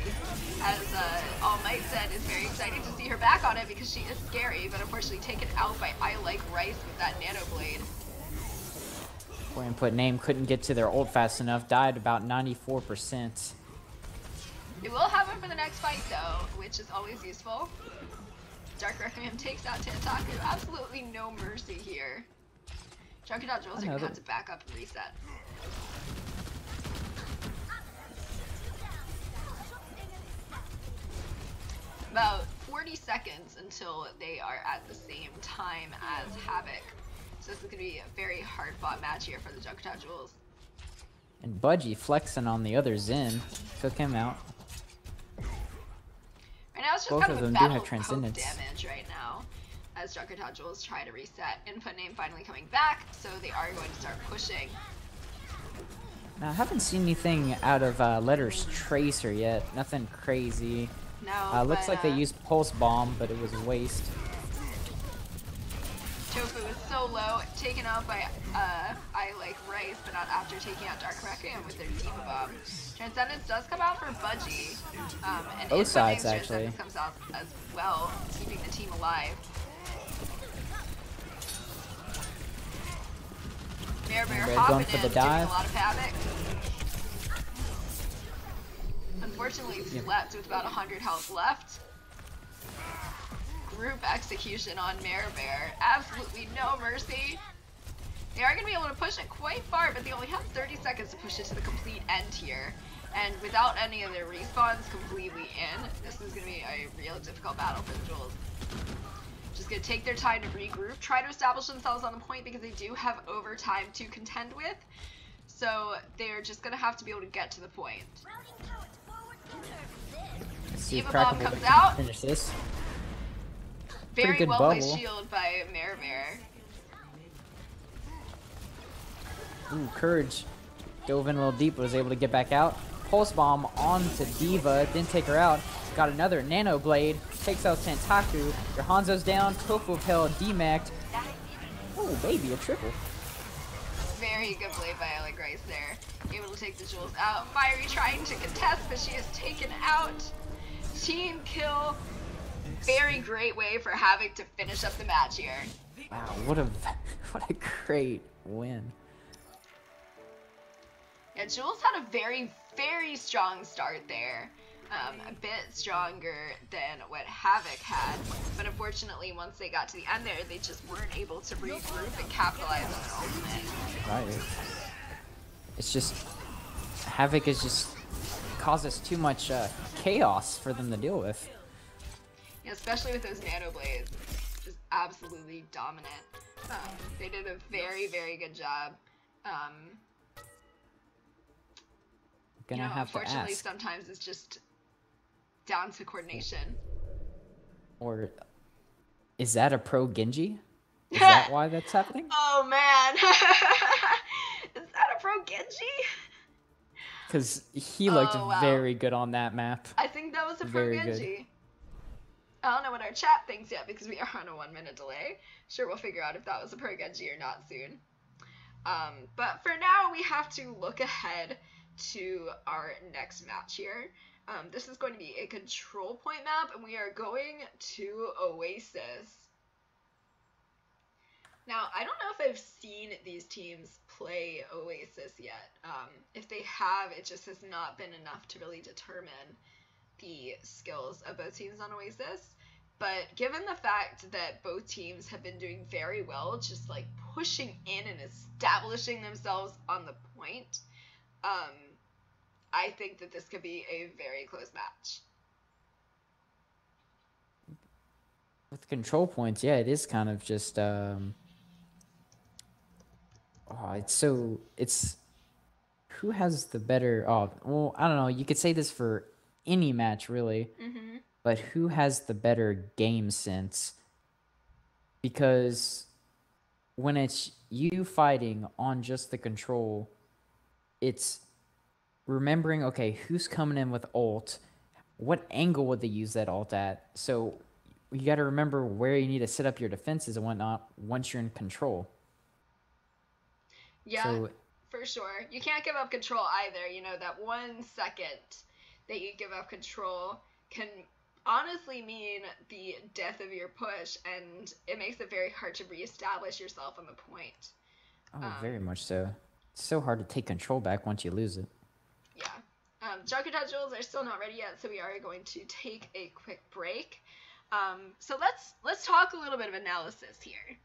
as All Might said, it's very exciting to see her back on it because she is scary, but unfortunately taken out by I Like Rice with that Nano Blade. Poor input name couldn't get to their ult fast enough, died about 94%. They will have him for the next fight though, which is always useful. Dark Requiem takes out Tantaku. Absolutely no mercy here. Junkertown Jules are gonna have to back up and reset. About 40 seconds until they are at the same time as Havoc. So this is gonna be a very hard fought match here for the Junkertown Jules. And Budgie flexing on the other Zen took him out. Right now it's just Both kind of of a them do battle have of transcendence. poke damage right now. As Junkertown Jules try to reset. Input name finally coming back, so they are going to start pushing. Now, I haven't seen anything out of Letters Tracer yet. Nothing crazy. No, looks like they used Pulse Bomb, but it was a waste. Tofu is so low, taken out by I Like Rice, but not after taking out Dark Requiem with their Diva Bomb. Transcendence does come out for Budgie, and Both sides, Transcendence comes out as well, keeping the team alive. Bear Red hopping going for the in, dive. doing a lot of havoc. Unfortunately, slept with about 100 health left. Group execution on Bear. Absolutely no mercy. They are going to be able to push it quite far, but they only have 30 seconds to push it to the complete end here. And without any of their respawns completely in, this is going to be a real difficult battle for the Jules. Just going to take their time to regroup, try to establish themselves on the point because they do have overtime to contend with. So they're just going to have to be able to get to the point. See if Diva Bomb Crackable comes can out. finish this. Very good well placed bubble. shield by Bear. Ooh, Courage dove in a little deep, but was able to get back out. Pulse Bomb onto Diva, didn't take her out. Got another Nano Blade, takes out Santaku. Your Hanzo's down, Tofu Pill demacked. Oh, baby, a triple. Very good play by Alec Rice there. Able to take the Jules out. Fiery trying to contest, but she is taken out. Team kill. Very great way for Havoc to finish up the match here. Wow, what a great win. Yeah, Jules had a very strong start there. A bit stronger than what Havoc had, but unfortunately once they got to the end there, they just weren't able to regroup and capitalize on their ultimate. Right. It's just, Havoc is just causes too much chaos for them to deal with. Yeah, especially with those Nano Blades. Just absolutely dominant. They did a very good job. Gonna have to unfortunately, ask. sometimes it's just down to coordination. Or is that a pro Genji? Is that why that's happening? Oh man, is that a pro Genji? Because he looked Oh, wow. very good on that map. I think that was a pro Very good. Genji. I don't know what our chat thinks yet because we are on a 1 minute delay. Sure, we'll figure out if that was a pro Genji or not soon. But for now, we have to look ahead to our next match here. This is going to be a control point map, and we are going to Oasis. Now, I don't know if I've seen these teams play Oasis yet. If they have, it just has not been enough to really determine the skills of both teams on Oasis. But given the fact that both teams have been doing very well, just like pushing in and establishing themselves on the point, I think that this could be a very close match. With control points, yeah, it is kind of just it's who has the better, well, I don't know, you could say this for any match really, but who has the better game sense? Because when it's you fighting on just the control, it's remembering, okay, who's coming in with ult, what angle would they use that ult at, so you got to remember where you need to set up your defenses and whatnot once you're in control. Yeah, So, for sure. You can't give up control either. You know, that 1 second that you give up control can honestly mean the death of your push, and it makes it very hard to reestablish yourself on the point. very much so. It's so hard to take control back once you lose it. Yeah. Junkertown Jewels are still not ready yet, so we are going to take a quick break. So let's talk a little bit of analysis here.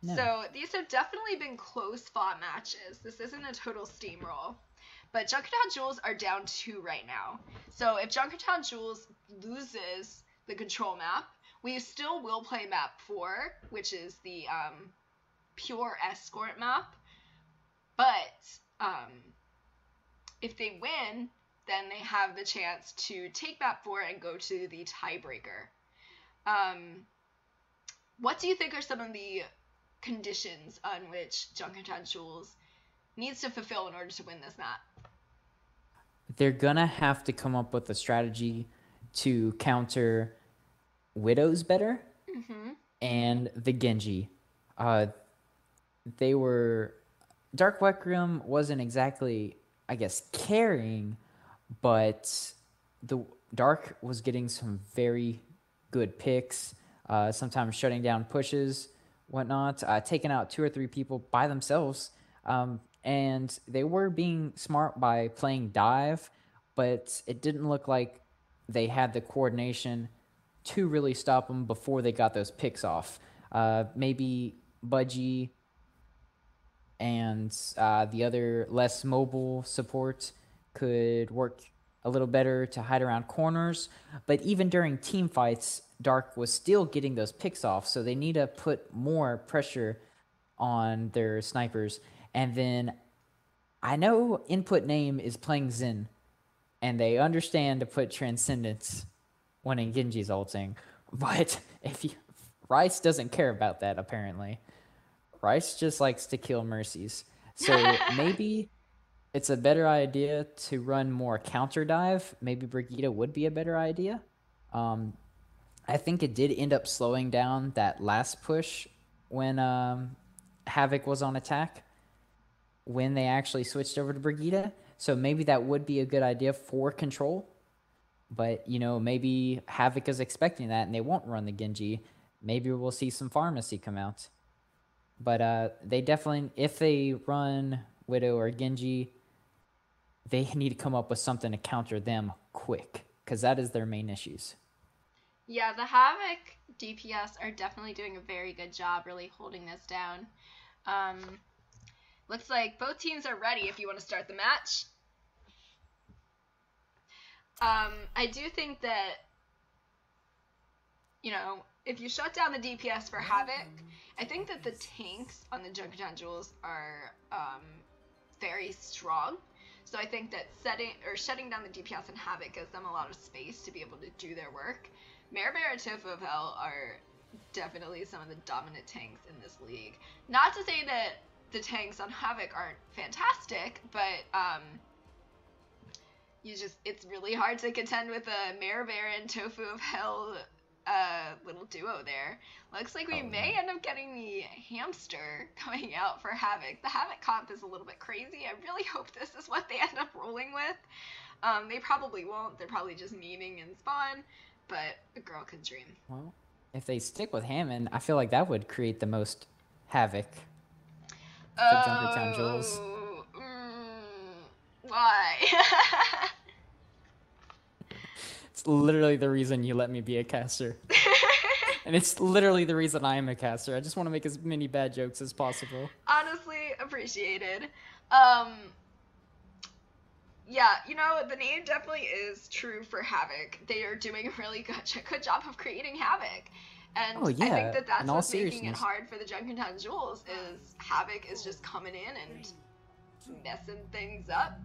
No. So these have definitely been close fought matches. This isn't a total steamroll. But Junkertown Jewels are down 2 right now. So if Junkertown Jewels loses the control map, we still will play map 4, which is the pure escort map. But if they win, then they have the chance to take map 4 and go to the tiebreaker. What do you think are some of the conditions on which Junkertown Jewels needs to fulfill in order to win this map? They're gonna have to come up with a strategy to counter Widows better and the Genji. They were Dark Requiem wasn't exactly, I guess, carrying, but the Dark was getting some very good picks, sometimes shutting down pushes, whatnot, taking out 2 or 3 people by themselves. And they were being smart by playing dive, but it didn't look like they had the coordination to really stop them before they got those picks off. Maybe Budgie and the other less mobile support could work a little better to hide around corners. But even during team fights, Dark was still getting those picks off, so they need to put more pressure on their snipers. And then I know input name is playing Zen, and they understand to put Transcendence when Genji's ulting. But Rice doesn't care about that, apparently. Rice just likes to kill Mercies. So maybe it's a better idea to run more counter dive. Maybe Brigitte would be a better idea. I think it did end up slowing down that last push when Havoc was on attack, when they actually switched over to Brigitte. So maybe that would be a good idea for control. But, you know, maybe Havoc is expecting that and they won't run the Genji. Maybe we'll see some Pharmacy come out. But they definitely, if they run Widow or Genji, they need to come up with something to counter them quick, because that is their main issues. Yeah, the Havoc DPS are definitely doing a very good job really holding this down. Looks like both teams are ready if you want to start the match. I do think that, you know, if you shut down the DPS for Havoc, I think that the tanks on the Junkertown Jewels are very strong. So I think that shutting down the DPS and Havoc gives them a lot of space to be able to do their work. Mare Bear and Tofu of Hell are definitely some of the dominant tanks in this league. Not to say that the tanks on Havoc aren't fantastic, but it's really hard to contend with a Mare Bear and Tofu of Hell little duo there. Looks like we may end up getting the hamster coming out for Havoc. The Havoc comp is a little bit crazy. I really hope this is what they end up rolling with. They probably won't. They're probably just memeing in spawn, but a girl could dream. Well, if they stick with Hammond, I feel like that would create the most havoc for Junkertown Jewels. Why? It's literally the reason you let me be a caster. And it's literally the reason I am a caster. I just want to make as many bad jokes as possible. Honestly, appreciated. Yeah, you know, the name definitely is true for Havoc. They are doing a really good job of creating Havoc. And oh, yeah. I think that that's in all what's making it seriousness. hard for the Junkertown Jewels is Havoc is just coming in and messing things up.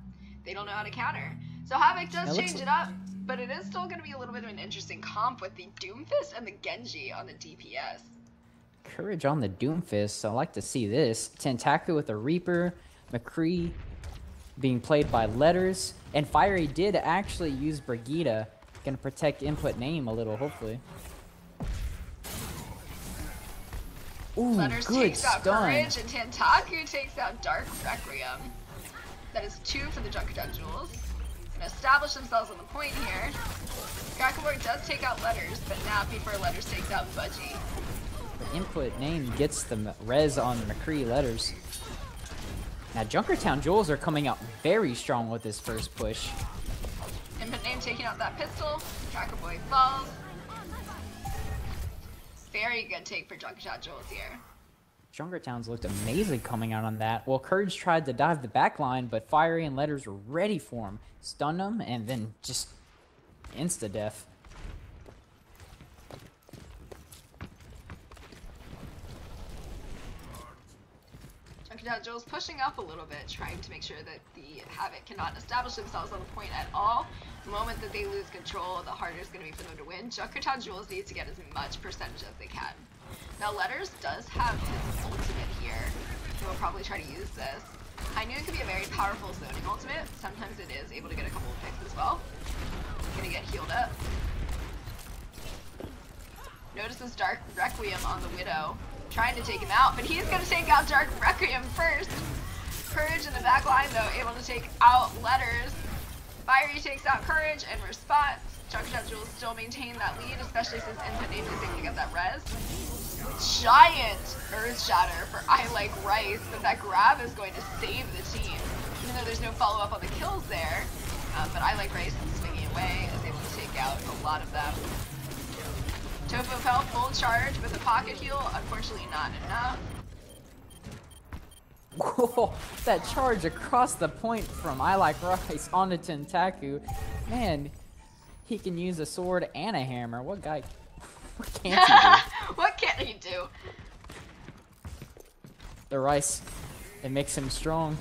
They don't know how to counter. So Havoc does change it up, but it is still going to be a little bit of an interesting comp with the Doomfist and the Genji on the DPS. Courage on the Doomfist. I like to see this. Tentaku with a Reaper. McCree being played by Letters. And Fiery did actually use Brigitte. Gonna protect input name a little, hopefully. Ooh, Letters good takes out stun. Courage, and Tentaku takes out Dark Requiem. That is 2 for the Junkertown Jewels. Gonna establish themselves on the point here. Krakenborg does take out Letters, but not before Letters takes out Budgie. The input name gets the res on McCree Letters. Now Junkertown Jewels are coming out very strong with this first push. taking out that pistol. Tracker Boy falls. Very good take for Junkertown Jules here. Junkertown's looked amazing coming out on that. Well, Courage tried to dive the back line, but Fiery and Letters were ready for him. Stunned him, and then just insta-death. Junkertown Jules pushing up a little bit, trying to make sure that the Havoc cannot establish themselves on the point at all. The moment that they lose control, the harder it's going to be for them to win. Junkertown Jules needs to get as much percentage as they can. Now Letters does have his ultimate here. He will probably try to use this. I knew it could be a very powerful zoning ultimate. Sometimes it is able to get a couple of picks as well. Gonna get healed up. Notices Dark Requiem on the Widow. Trying to take him out, but he's gonna take out Dark Requiem first. Courage in the back line though, able to take out Letters. Fiery takes out Courage in response. Junkertown Jules still maintain that lead, especially since Input Name is able to get that res. Giant Earth Shatter for I Like Rice, but that grab is going to save the team. Even though there's no follow-up on the kills there, but I Like Rice is swinging away, is able to take out a lot of them. Tofu fell full charge with a pocket heal, unfortunately not enough. Whoa, that charge across the point from I Like Rice onto Tentaku. Man, he can use a sword and a hammer. What can't he do? What can't he do? The rice, it makes him strong.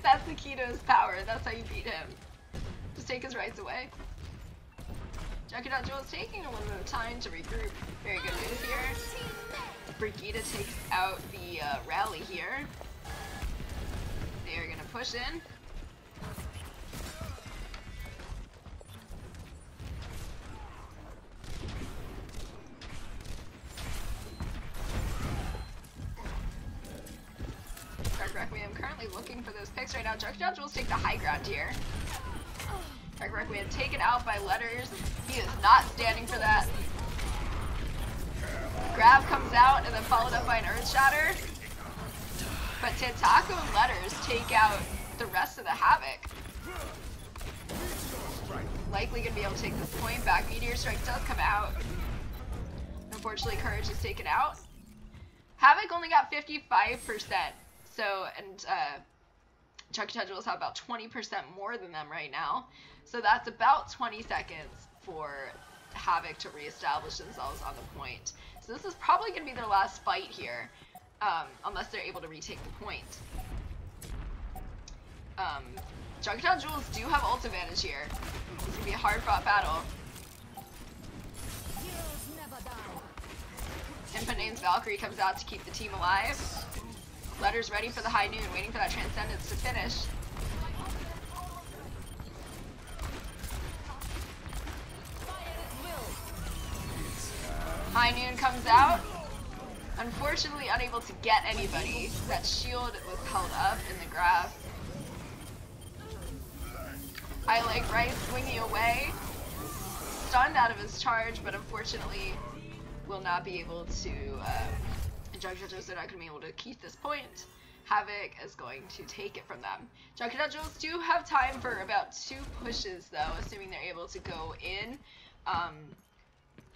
That's the key to his power. That's how you beat him. Just take his rights away. Junkertown Jules taking a little bit of time to regroup. Very good move here. Brigida takes out the rally here. They are gonna push in. Dark Requiem currently looking for those picks right now. Junkertown Jules take the high ground here. Dark Requiem taken out by Letters. He is not standing for that. Grab comes out and then followed up by an Earth Shatter. But Tentaku and Letters take out the rest of the Havoc. Likely gonna be able to take this point back. Meteor Strike does come out. Unfortunately, Courage is taken out. Havoc only got 55%. So, and Junkertown Jules have about 20% more than them right now. So that's about 20 seconds for Havoc to reestablish themselves on the point. So this is probably going to be their last fight here, unless they're able to retake the point. Junkertown Jules do have ult advantage here. It's going to be a hard-fought battle. Input Name's Valkyrie comes out to keep the team alive. Letters ready for the high noon, waiting for that Transcendence to finish. High noon comes out. Unfortunately unable to get anybody. That shield was held up in the grab. I Like Rice swinging away. Stunned out of his charge, but unfortunately will not be able to Junkertown Jules are not going to be able to keep this point. Havoc is going to take it from them. Junkertown Jules do have time for about 2 pushes though, assuming they're able to go in.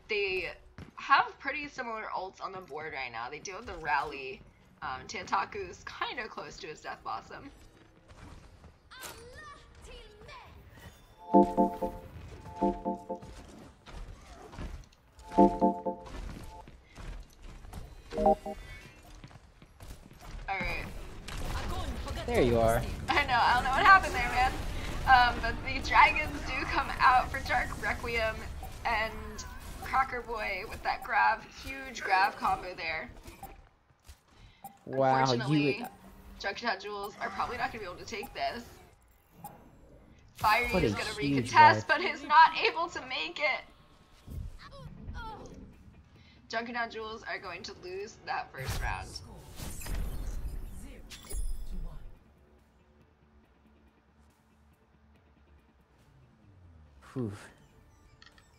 They have pretty similar ults on the board right now. They do have the rally. Tentaku's kind of close to his Death Blossom. Alright. There you are. I know, I don't know what happened there, man. But the dragons do come out for Dark Requiem and Cracker Boy with that grab, huge grab combo there. Wow, Unfortunately, Junkertown Jules are probably not going to be able to take this. Fiery What a is going to huge recontest, wipe. but is not able to make it. Junkertown Jules are going to lose that first round. Whew.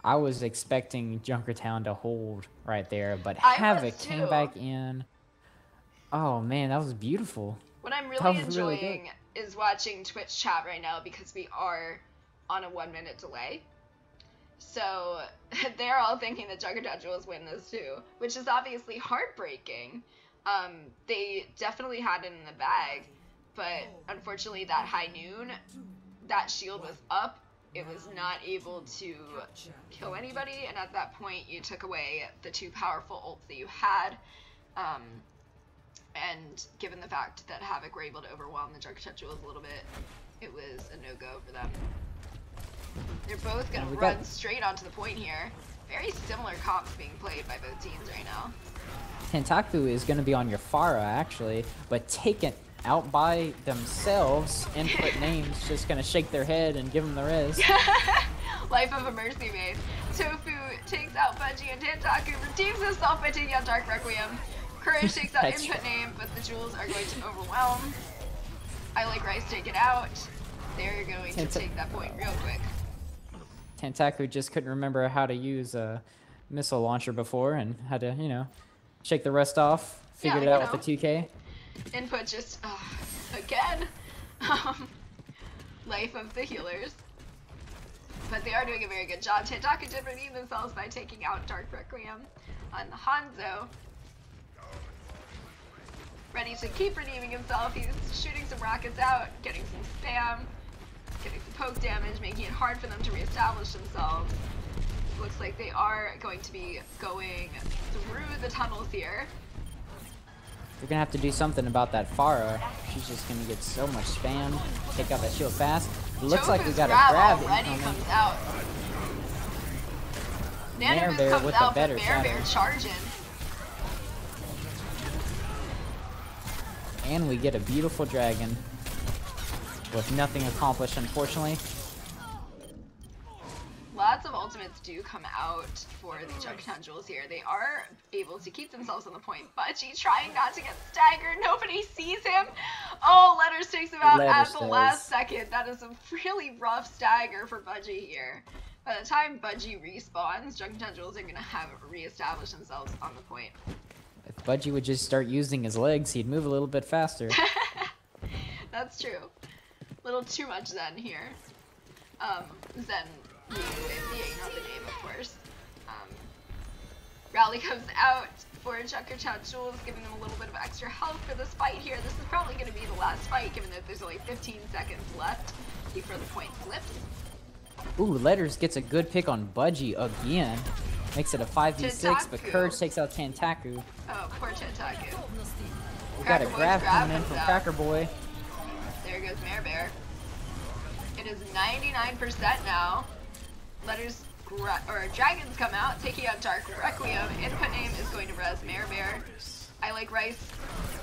I was expecting Junkertown to hold right there, but I Havoc was came too. back in. Oh man, that was beautiful. What I'm That really was really enjoying is watching Twitch chat right now because we are on a 1-minute delay. So they're all thinking that Junkertown Jewels win this too, which is obviously heartbreaking. They definitely had it in the bag, but unfortunately that high noon, that shield was up. It was not able to kill anybody, and at that point you took away the 2 powerful ults that you had. And given the fact that Havoc were able to overwhelm the Junkertown Jewels a little bit, it was a no-go for them. They're both going to run straight onto the point here. Very similar comps being played by both teams right now. Tentaku is going to be on your Pharah, actually, but taken out by themselves. Input names just going to shake their head and give them the res. Life of a Mercy Maid. Tofu takes out Budgie, and Tentaku redeems himself by taking out Dark Requiem. Courage takes out Input Name, but the jewels are going to overwhelm. I Like Rice take it out. They're going to take that point real quick. Tentaku just couldn't remember how to use a missile launcher before and had to, you know, shake the rest off. Figured it out with the 2K. Input just, again. Life of the healers. But they are doing a very good job. Tentaku did redeem themselves by taking out Dark Requiem on the Hanzo. Ready to keep redeeming himself. He's shooting some rockets out, getting some spam, getting some poke damage, making it hard for them to reestablish themselves. Looks like they are going to be going through the tunnels here. We're gonna have to do something about that Pharah. She's just gonna get so much spam. Take out that shield fast. It looks like we got a grab already comes out. Nanoboost comes with out, the better but Bear charging. And we get a beautiful dragon with nothing accomplished, unfortunately. Lots of ultimates do come out for the Junkertown Jewels here. They are able to keep themselves on the point. Budgie trying not to get staggered. Nobody sees him. Oh, Letters takes him out at the last second. That is a really rough stagger for Budgie here. By the time Budgie respawns, Junkertown Jewels are going to have reestablished themselves on the point. If Budgie would just start using his legs, he'd move a little bit faster. That's true. A little too much Zen here. Zen, the not the name, of course. Rally comes out for Junkertown Jewels, giving them a little bit of extra health for this fight here. This is probably going to be the last fight, given that there's only 15 seconds left before the point flips. Ooh, Letters gets a good pick on Budgie again. Makes it a 5v6, but Courage takes out Tentaku. Oh, poor Tentaku. We got a grab coming in from Cracker Boy. There goes Mare Bear. It is 99% now. Letters or Dragons come out, taking out Dark Requiem. Input Name is going to res Mare Bear. I Like Rice.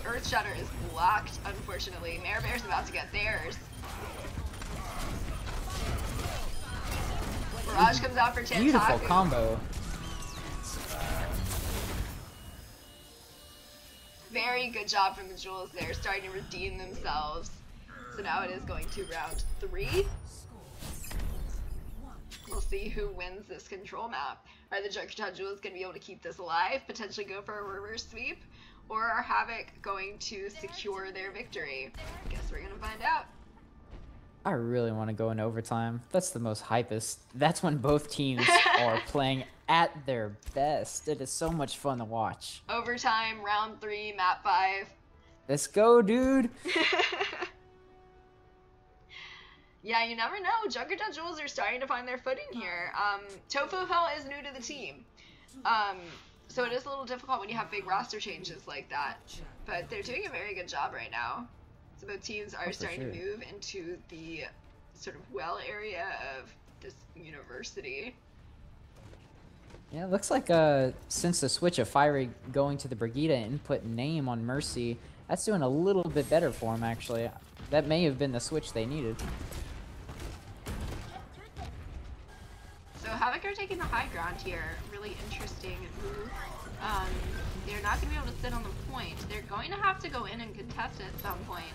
Earth Shatter is blocked, unfortunately. Mare Bear's about to get theirs. Barrage comes out for Tentaku. Beautiful combo. Very good job from the Jewels there, starting to redeem themselves. So now it is going to round 3. We'll see who wins this control map. Are the Junkertown Jewels going to be able to keep this alive, potentially go for a reverse sweep? Or are Havoc going to secure their victory? Guess we're going to find out. I really want to go in overtime. That's the most hypest. That's when both teams are playing at their best. It is so much fun to watch. Overtime, round 3, map 5. Let's go, dude. Yeah, you never know. Junkertown Jewels are starting to find their footing here. Tofu Hell is new to the team. So it is a little difficult when you have big roster changes like that. But they're doing a very good job right now. So both teams are starting to move into the sort of well area of this university. Yeah, it looks like since the switch of Fiery going to the Brigida Input Name on Mercy, that's doing a little bit better for him, actually. That may have been the switch they needed. So Havoc are taking the high ground here. Really interesting move. They're not going to be able to sit on the point. They're going to have to go in and contest it at some point.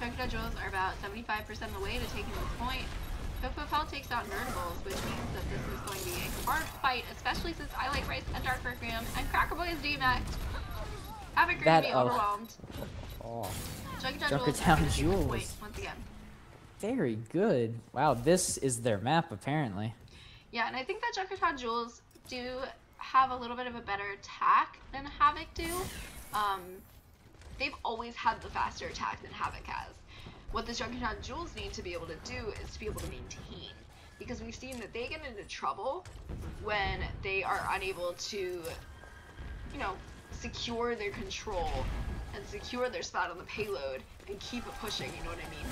Junkertown Jewels are about 75% of the way to taking this point. Tofu takes out Nerdables, which means that this is going to be a hard fight, especially since I Like Rice and Dark Requiem and Cracker Boy is DMAx'd. Havoc are going to be overwhelmed. Oh, Junkertown Junkertown Jewels. Wait, Jewels. once again. Very good. Wow, this is their map apparently. Yeah, and I think that Junkertown Jewels do have a little bit of a better attack than Havoc do. They've always had the faster attack than Havoc has. What the Junkertown Jewels need to be able to do is to be able to maintain. Because we've seen that they get into trouble when they are unable to, you know, secure their control and secure their spot on the payload and keep it pushing, you know what I mean?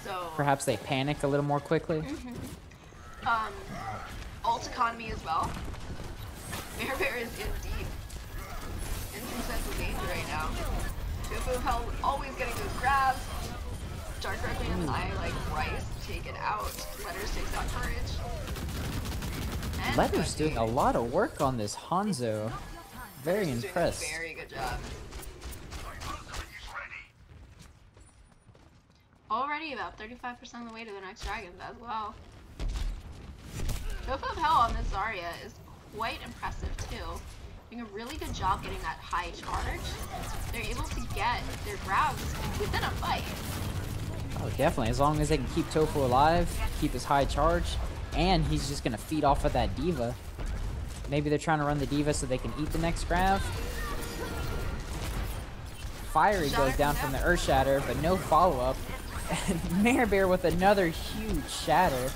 So Perhaps they panic a little more quickly. Ult economy as well. Bear is in deep, in some sense of danger right now. Tofu of Hell always getting those grabs. Dark Requiem and I like Rice take it out. Letters takes out Courage. And Letter's doing a lot of work on this Hanzo. Very Letters is impressed. doing a very good job. Already about 35% of the way to the next dragons as well. Tofu of Hell on this Zarya is quite impressive too. Doing a really good job getting that high charge. They're able to get their grabs within a fight. Oh, definitely. As long as they can keep Tofu alive, keep his high charge, and he's just gonna feed off of that diva. Maybe they're trying to run the diva so they can eat the next grab. Fiery goes down from the Earth Shatter, but no follow-up. And Bear with another huge shatter.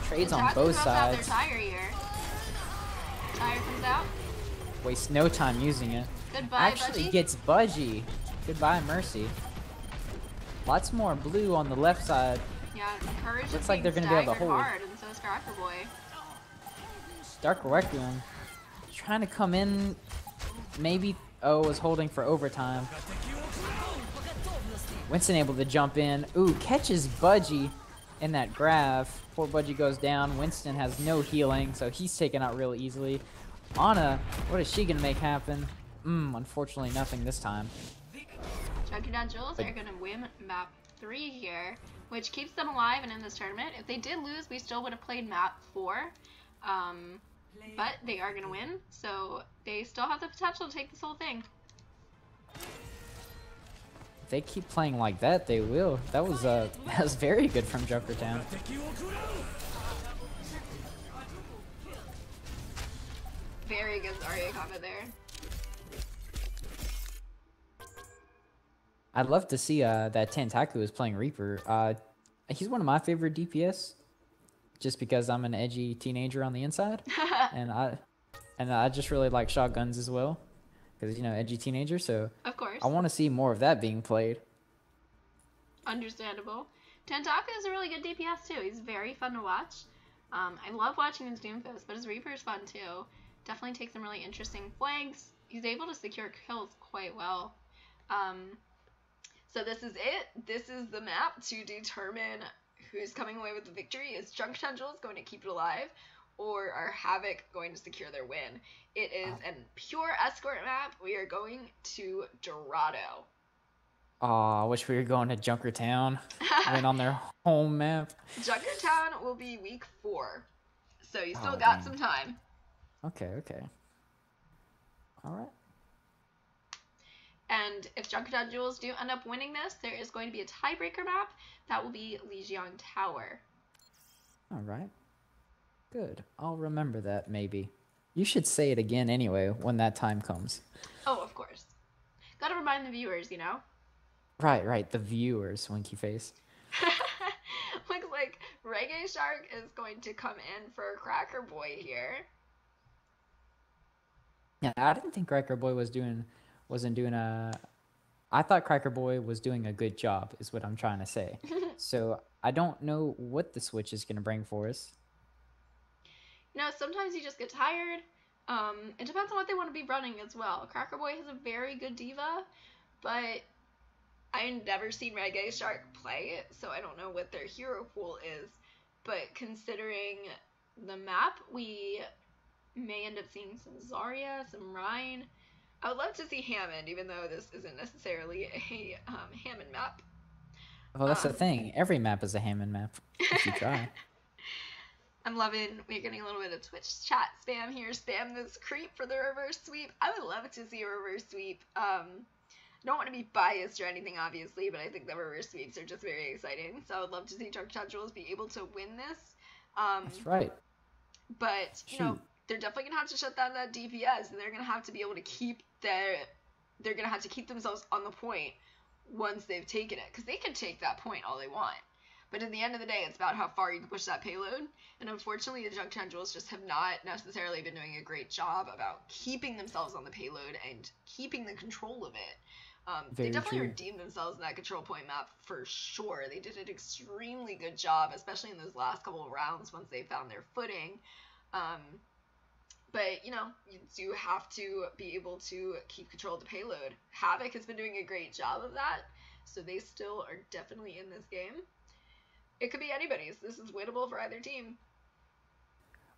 Trades on both sides. Tire here. Tire comes out. Wastes no time using it. Goodbye, Actually Budgie. gets Budgie. Goodbye, Mercy. Lots more blue on the left side. Yeah, Courage Looks is like they're being gonna be able to staggered hold. hard, and so is Cracker Boy. Dark Requiem trying to come in. Maybe was holding for overtime. Winston able to jump in. Ooh, catches Budgie in that grab. Poor Budgie goes down. Winston has no healing, so he's taken out real easily. Anna, what is she gonna make happen? Unfortunately nothing this time. Junkertown Jewels are gonna win map 3 here, which keeps them alive and in this tournament. If they did lose, we still would have played map 4. But they are gonna win, so they still have the potential to take this whole thing. If they keep playing like that, they will. That was very good from Junkertown. Very good Zarya combo there. I'd love to see that Tentaku is playing Reaper. He's one of my favorite DPS, just because I'm an edgy teenager on the inside, and I just really like shotguns as well, because you know, edgy teenager. So Of course. I want to see more of that being played. Understandable. Tentaku is a really good DPS too. He's very fun to watch. I love watching his Doomfist, but his Reaper is fun too. Definitely takes some really interesting flanks. He's able to secure kills quite well. So this is it. This is the map to determine who's coming away with the victory. Is Junkertown Jewels going to keep it alive, or are Havoc going to secure their win? It is a pure escort map. We are going to Dorado. Aw, I wish we were going to Junkertown. Win on their home map. Junkertown will be week 4, so you still Oh, got dang. some time. Okay. All right. And if Junkertown Jewels do end up winning this, there is going to be a tiebreaker map. That will be Legion Tower. All right. Good. I'll remember that maybe. You should say it again anyway when that time comes. Oh, of course. Gotta remind the viewers, you know? Right. The viewers, winky face. Looks like Reggae Shark is going to come in for Cracker Boy here. Yeah, I didn't think Cracker Boy wasn't doing I thought Cracker Boy was doing a good job, is what I'm trying to say. So I don't know what the Switch is gonna bring for us. You know, sometimes you just get tired. It depends on what they want to be running as well. Cracker Boy has a very good diva, but I've never seen Reggae Shark play it, so I don't know what their hero pool is. But considering the map, we may end up seeing some Zarya, some Rhine. I would love to see Hammond, even though this isn't necessarily a Hammond map. Well, that's the thing. Every map is a Hammond map if you try. I'm loving, we're getting a little bit of Twitch chat spam here. Spam this creep for the reverse sweep. I would love to see a reverse sweep. I don't want to be biased or anything, obviously, but I think the reverse sweeps are just very exciting. So I would love to see Junkertown Jewels be able to win this. That's right. But, you know, they're definitely going to have to shut down that DPS, and they're going to have to be able to keep they're going to have to keep themselves on the point once they've taken it. Because they can take that point all they want. But at the end of the day, it's about how far you can push that payload. And unfortunately, the Junkertown Jewels just have not necessarily been doing a great job about keeping themselves on the payload and keeping the control of it. They definitely redeemed themselves in that control point map for sure. They did an extremely good job, especially in those last couple of rounds once they found their footing. But, you know, you do have to be able to keep control of the payload. Havoc has been doing a great job of that, so they still are definitely in this game. It could be anybody's. This is winnable for either team.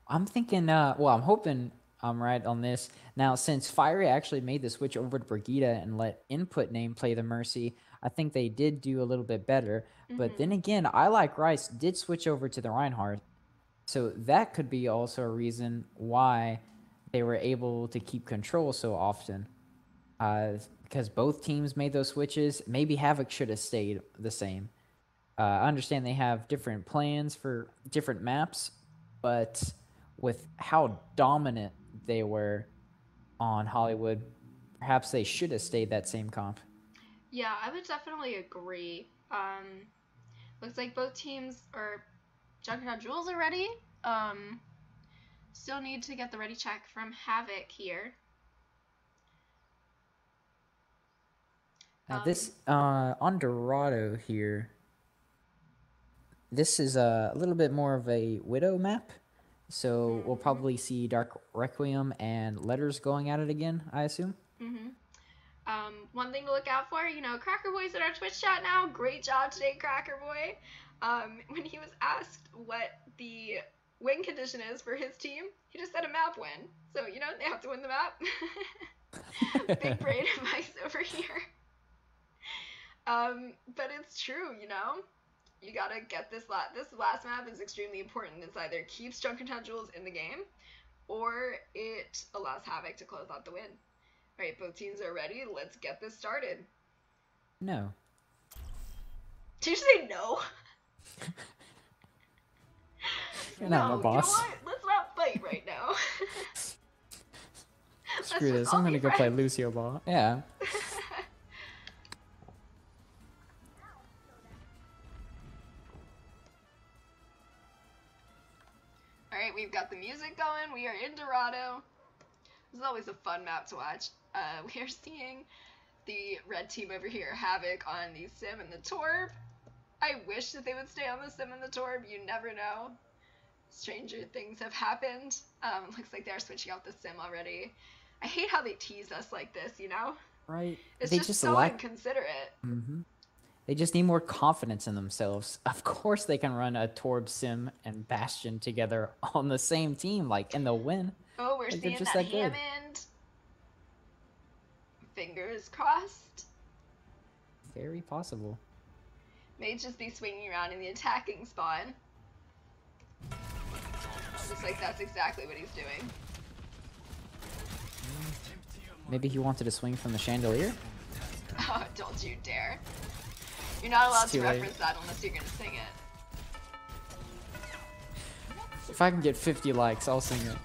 I'm thinking, well, I'm hoping I'm right on this. Now, since Fiery actually made the switch over to Brigida and let input name play the Mercy, I think they did do a little bit better. But then again, I Like Rice did switch over to the Reinhardt. So that could be also a reason why they were able to keep control so often. Because both teams made those switches. Maybe Havoc should have stayed the same. I understand they have different plans for different maps, but with how dominant they were on Hollywood, perhaps they should have stayed that same comp. Yeah, I would definitely agree. Looks like both teams are Junkertown Jewels are ready. Still need to get the ready check from Havoc here. This on Dorado here. This is a little bit more of a Widow map, so we'll probably see Dark Requiem and Letters going at it again, I assume. One thing to look out for, you know, Cracker Boy's in our Twitch chat now. Great job today, Cracker Boy. When he was asked what the win condition is for his team, he just said a map win. So, you know, they have to win the map. Big brain advice over here. But it's true, you know. You gotta get this last map is extremely important. It's either keeps Junkertown Jewels in the game, or it allows Havoc to close out the win. Alright, both teams are ready. Let's get this started. No. Did you say no? You're not my boss. You know what? Let's not fight right now. Screw this. I'm gonna go play Lucio Ball. Yeah. Alright, we've got the music going. We are in Dorado. This is always a fun map to watch. We are seeing the red team over here, Havoc, on the Sim and the Torb. I wish that they would stay on the Sim and the Torb. You never know. Stranger things have happened. Looks like they're switching out the Sim already. I hate how they tease us like this, you know? Right. It's just so inconsiderate. They just need more confidence in themselves. Of course they can run a Torb, Sim, and Bastion together on the same team, like, and they'll win. Oh, we're seeing that Hammond. Fingers crossed. Very possible. May just be swinging around in the attacking spawn. Looks like that's exactly what he's doing. Maybe he wanted to swing from the chandelier? Oh, don't you dare. You're not allowed to reference that unless you're gonna sing it. If I can get 50 likes, I'll sing it.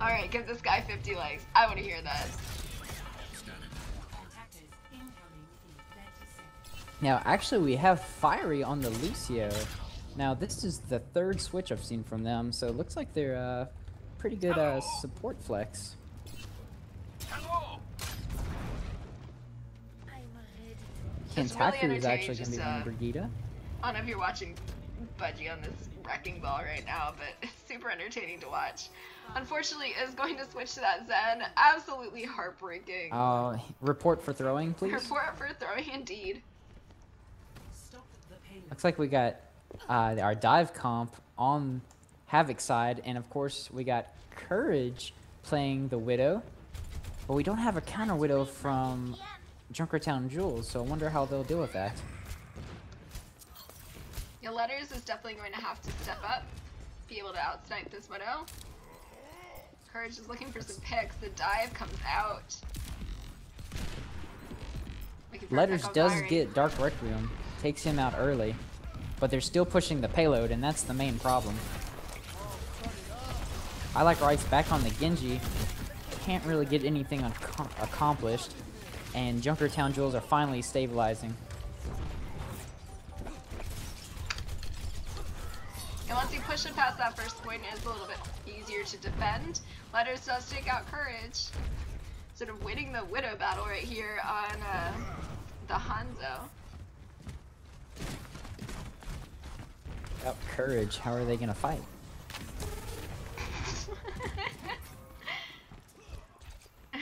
Alright, give this guy 50 likes. I want to hear that. Now, actually, we have Fiery on the Lucio. Now, this is the third switch I've seen from them, so it looks like they're pretty good support flex. Kentaku is actually going to be on Brigida. I don't know if you're watching Budgie on this wrecking ball right now, but it's super entertaining to watch. Unfortunately, is going to switch to that Zen. Absolutely heartbreaking. Report for throwing, please. Report for throwing, indeed. Looks like we got our dive comp on Havoc side, and of course we got Courage playing the Widow, but we don't have a counter Widow from Junkertown Jewels, so I wonder how they'll deal with that. Your Letters is definitely going to have to step up. be able to outsnipe this Widow. Courage is looking for some picks. The dive comes out. Letters does get Dark Requiem, takes him out early, but they're still pushing the payload, and that's the main problem. I Like Rice back on the Genji, can't really get anything accomplished, and Junkertown Jewels are finally stabilizing. And once you push it past that first point, it's a little bit easier to defend. Letters does take out Courage, sort of winning the Widow battle right here on the Hanzo. Without Courage, how are they gonna fight?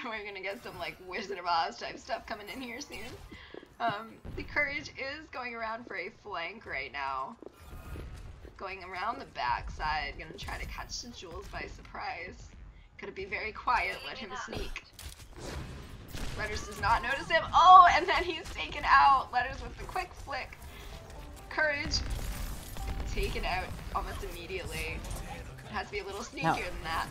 We're gonna get some like Wizard of Oz type stuff coming in here soon. The Courage is going around for a flank right now. Going around the backside, gonna try to catch the Jewels by surprise. Gotta be very quiet, let him sneak. Letters does not notice him. Oh, and then he's taken out. Letters with the quick flick. Courage taken out almost immediately. It has to be a little sneakier than that.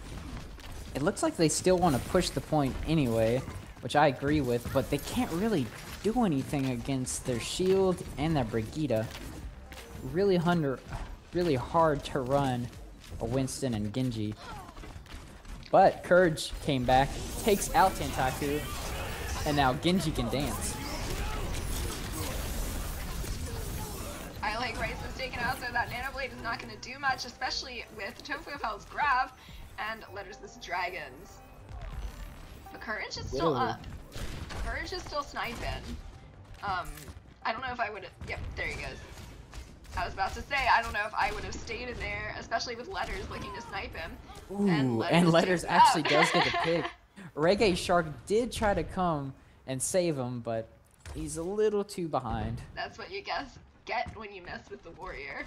It looks like they still want to push the point anyway, which I agree with, but they can't really do anything against their shield and their Brigitte. Really hard to run a Winston and Genji. But Courage came back, takes out Tentaku, and now Genji can dance. I Like Rice is taken out, so that Nano Blade is not going to do much, especially with Tofu of Hell's grab and Letters this Dragons. But Courage is still up. Courage is still sniping. I don't know if I would have... Yep, there he goes. I was about to say, I don't know if I would have stayed in there, especially with Letters looking to snipe him. Ooh, and Letters actually does get the pick. Reggae Shark did try to come and save him, but he's a little too behind. That's what you get when you mess with the Warrior.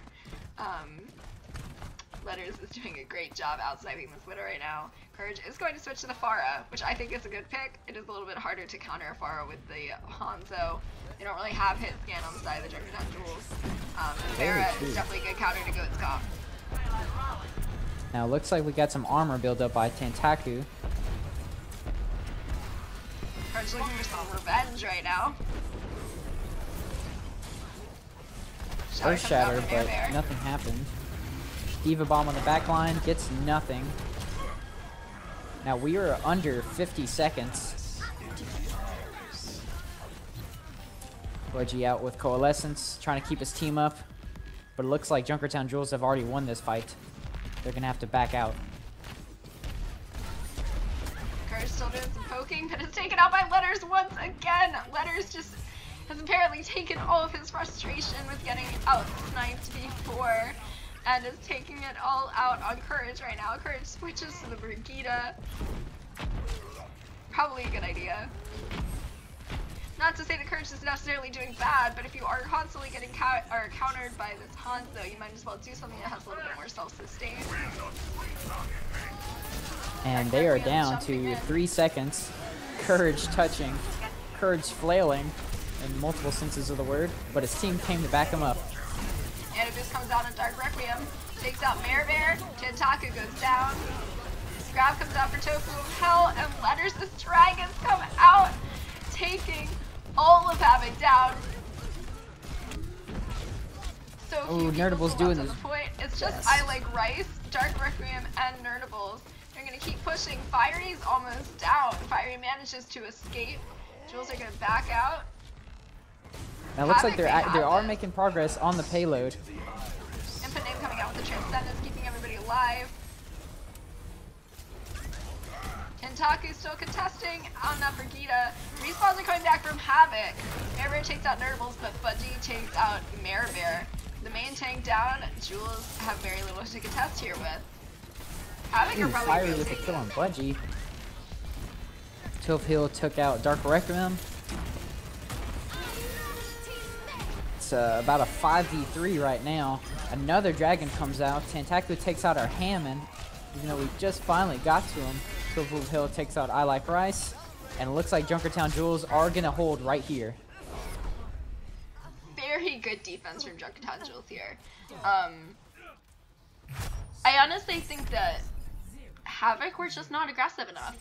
Letters is doing a great job outsniping this Widow right now. Courage is going to switch to the Pharah, which I think is a good pick. It is a little bit harder to counter a Pharah with the Hanzo. They don't really have hit scan on the side of the Junkertown Jewels. Pharah is definitely a good counter to Goat's Comp. Now, looks like we got some armor built up by Tentaku. Courage looking for some revenge right now. First shatter, but nothing happened. Diva Bomb on the back line gets nothing. Now we are under 50 seconds. Reggie out with Coalescence, trying to keep his team up. But it looks like Junkertown Jewels have already won this fight. They're gonna have to back out. Courage still doing some poking, but it's taken out by Letters once again. Letters just has apparently taken all of his frustration with getting out-sniped before, and is taking it all out on Courage right now. Courage switches to the Brigitte. Probably a good idea. Not to say that Courage is necessarily doing bad, but if you are constantly getting countered by this Hanzo, you might as well do something that has a little bit more self-sustain. And they are down to 3 seconds. Courage touching. Courage flailing in multiple senses of the word, but his team came to back him up. Anubis comes out in Dark Requiem, takes out Bear, Tentaku goes down. Grab comes out for Tofu of Hell, and Letters the Dragons come out, taking all of Havoc down. So few Nerdable's doing this. Point. It's just I Like Rice, Dark Requiem, and Nerdables. They're gonna keep pushing. Fiery's almost down. Fiery manages to escape. Jewels are gonna back out. Now it looks like they are making progress on the payload. Input name coming out with the Transcendence, keeping everybody alive. Tentaku's still contesting on that Brigitte. Respawns are coming back from Havoc. Bear takes out Nerdables, but Budgie takes out Bear. The main tank down. Jewels have very little to contest here with. Havoc are probably Fiery with a kill on Budgie. Tilf Hill took out Dark Requiem. It's about a 5v3 right now. Another dragon comes out. Tentaku takes out our Hammond, even though we just finally got to him. Tilf Hill takes out I Like Rice, and it looks like Junkertown Jewels are gonna hold right here. Very good defense from Junkertown Jewels here. I I honestly think that Havoc were just not aggressive enough.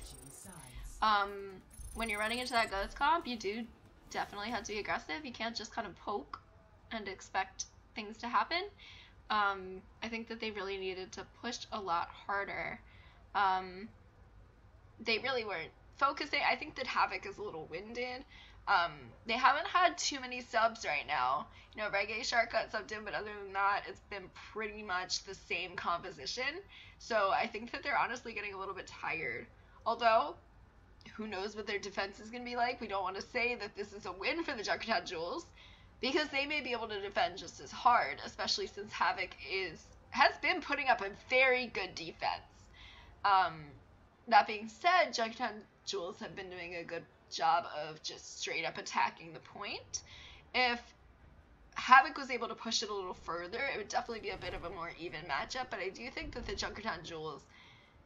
When you're running into that Ghost comp, you do definitely have to be aggressive. You can't just kind of poke and expect things to happen. I think that they really needed to push a lot harder. They really weren't focusing. I think that Havoc is a little winded. They haven't had too many subs right now. You know, Reggae Shark got subbed in, but other than that, it's been pretty much the same composition. So I think that they're honestly getting a little bit tired. Although, who knows what their defense is going to be like. We don't want to say that this is a win for the Junkertown Jewels, because they may be able to defend just as hard, especially since Havoc has been putting up a very good defense. That being said, Junkertown Jewels have been doing a good job of just straight up attacking the point. If Havoc was able to push it a little further, it would definitely be a bit of a more even matchup, but I do think that the Junkertown Jewels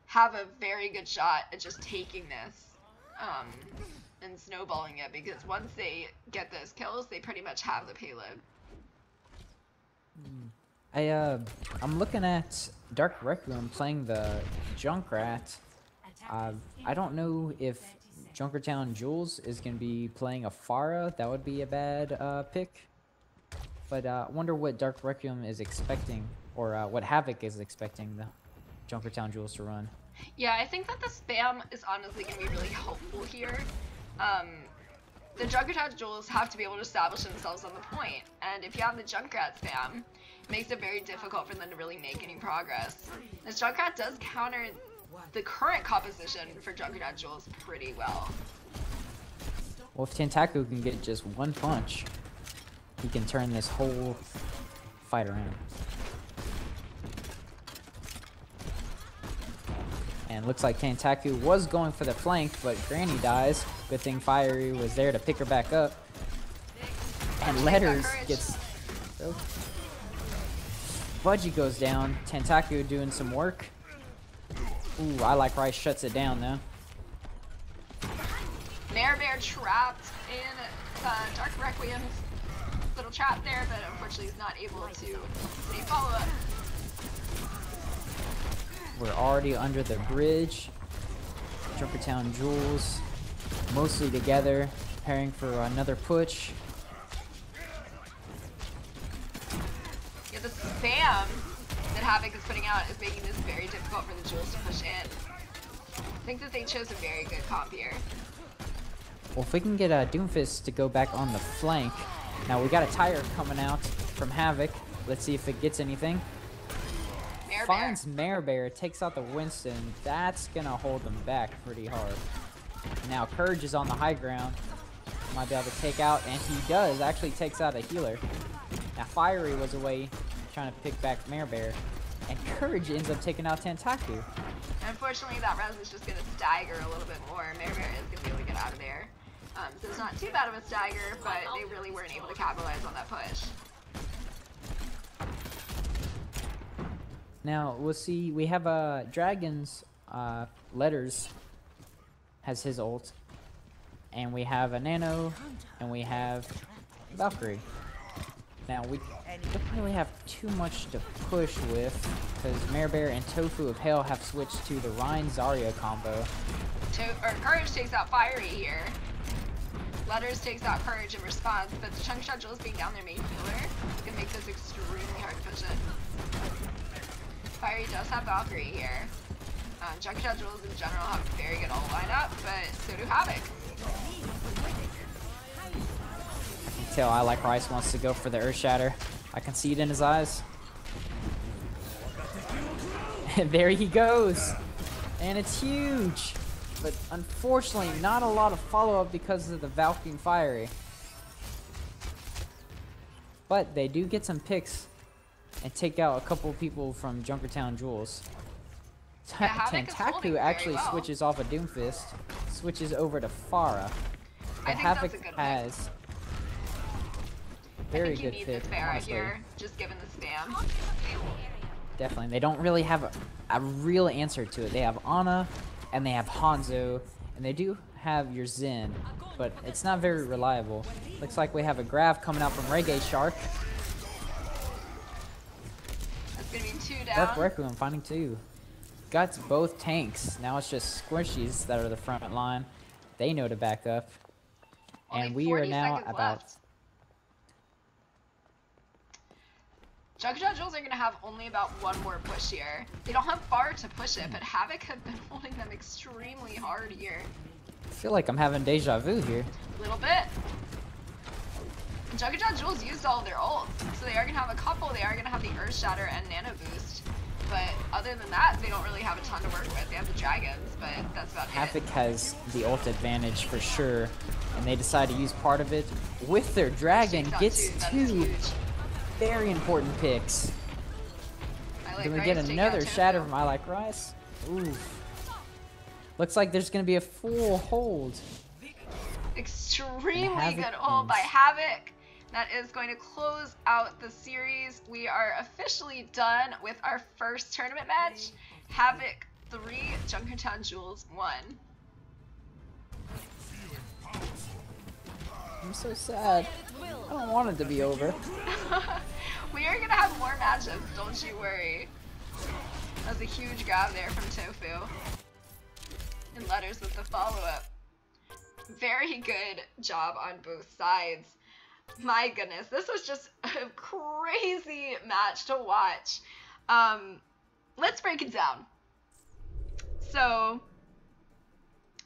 have a very good shot at just taking this and snowballing it, because once they get those kills, they pretty much have the payload. I'm looking at Dark Requiem playing the Junkrat. I don't know if Junkertown Jules is going to be playing a Pharah. That would be a bad pick. But I wonder what Dark Requiem is expecting, or what Havoc is expecting the Junkertown Jules to run. Yeah, I think that the spam is honestly going to be really helpful here. The Junkertown Jewels have to be able to establish themselves on the point, and if you have the Junkrat spam, it makes it very difficult for them to really make any progress. This Junkrat does counter the current composition for Junkertown Jewels pretty well. Well, if Tentaku can get just one punch, he can turn this whole fight around. And looks like Tentaku was going for the flank, but Granny dies. Good thing Fiery was there to pick her back up. And Letters gets... Oh. Budgie goes down. Tentaku doing some work. Ooh, I Like Rice shuts it down though. Bear trapped in Dark Requiem's little trap there, but unfortunately he's not able to stay follow-up. We're already under the bridge. Junkertown Jewels mostly together, preparing for another push. Yeah, the spam that Havoc is putting out is making this very difficult for the Jewels to push in. I think that they chose a very good comp here. Well, if we can get Doomfist to go back on the flank. Now we got a tire coming out from Havoc. Let's see if it gets anything. Finds Mare Bear, takes out the Winston. That's gonna hold them back pretty hard. Now Courage is on the high ground. Might be able to take out, and he does. Actually takes out a healer. Now Fiery was away trying to pick back Mare Bear. And Courage ends up taking out Tentaku. Unfortunately, that res is just gonna stagger a little bit more. Mare Bear is gonna be able to get out of there. So it's not too bad of a stagger, but they really weren't able to capitalize on that push. Now, we'll see, we have Dragon's Letters has his ult, and we have a Nano, and we have Valkyrie. Now, we don't really have too much to push with, because Mare Bear and Tofu of Hell have switched to the Rein Zarya combo. Courage takes out Fiery here. Letters takes out Courage in response, but the Junkertown Jewels being down their main healer is going to make this extremely hard to push it. Fiery does have Valkyrie here. Junkertown Jewels in general have a very good ult lineup, but so do Havoc. You can tell I Like Rice wants to go for the Earth Shatter. I can see it in his eyes. And there he goes. And it's huge. But unfortunately, not a lot of follow-up because of the Valkyrie and Fiery. But they do get some picks and take out a couple people from Junkertown Jewels. Tentaku actually switches off of Doomfist, switches over to Pharah. But Havoc has very good pick, honestly. Here, just given the spam. Definitely, they don't really have a real answer to it. They have Ana, and they have Hanzo, and they do have your Zen, but it's not very reliable. Looks like we have a grab coming out from Reggae Shark. Gonna be 2 Dark down. Requiem finding 2. Got both tanks. Now it's just Squishies that are the front line. They know to back up. Only And we 40 are now seconds about... left. Junkertown Jewels are going to have only about one more push here. They don't have far to push it, but Havoc have been holding them extremely hard here. I feel like I'm having deja vu here. A little bit. Junkertown Jewels used all their ults, so they are going to have a couple. They are going to have the Earth Shatter and Nano Boost. But other than that, they don't really have a ton to work with. They have the Dragons, but that's about it. Havoc has the ult advantage for sure, and they decide to use part of it with their Dragon. Gets two very important picks. Then we get another Shatter from I Like Rice. Ooh. Looks like there's going to be a full hold. Extremely good ult by Havoc. That is going to close out the series. We are officially done with our first tournament match. Havoc 3, Junkertown Jewels 1. I'm so sad. I don't want it to be over. We are going to have more matches, don't you worry. That was a huge grab there from Tofu. And Letters with the follow-up. Very good job on both sides. My goodness, this was just a crazy match to watch. Let's break it down. So,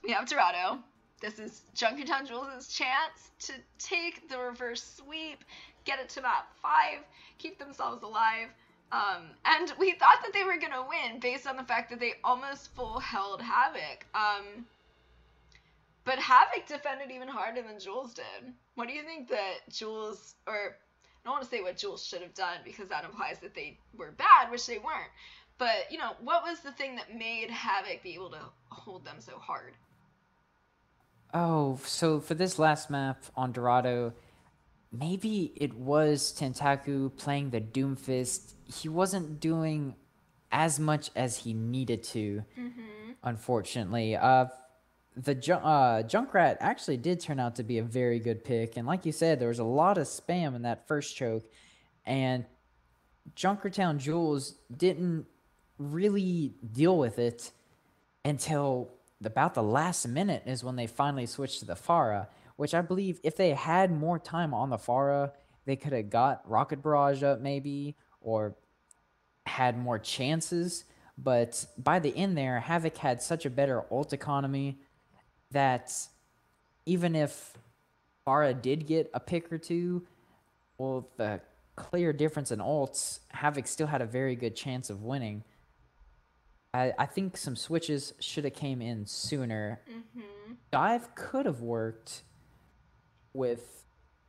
we have Dorado. This is Junkertown Jewels' chance to take the reverse sweep, get it to map 5, keep themselves alive. And we thought that they were going to win based on the fact that they almost full held Havoc. But Havoc defended even harder than Jules did. What do you think that Jules, or I don't want to say what Jules should have done because that implies that they were bad, which they weren't. But, you know, what was the thing that made Havoc be able to hold them so hard? Oh, so for this last map on Dorado, maybe it was Tentaku playing the Doomfist. He wasn't doing as much as he needed to, unfortunately. The Junkrat actually did turn out to be a very good pick. And like you said, there was a lot of spam in that first choke. And Junkertown Jewels didn't really deal with it until about the last minute is when they finally switched to the Pharah, which I believe if they had more time on the Pharah, they could have got Rocket Barrage up maybe or had more chances. But by the end there, Havoc had such a better ult economy that even if Pharah did get a pick or two, well, the clear difference in ults, Havoc still had a very good chance of winning. I think some switches should have came in sooner. Dive could have worked with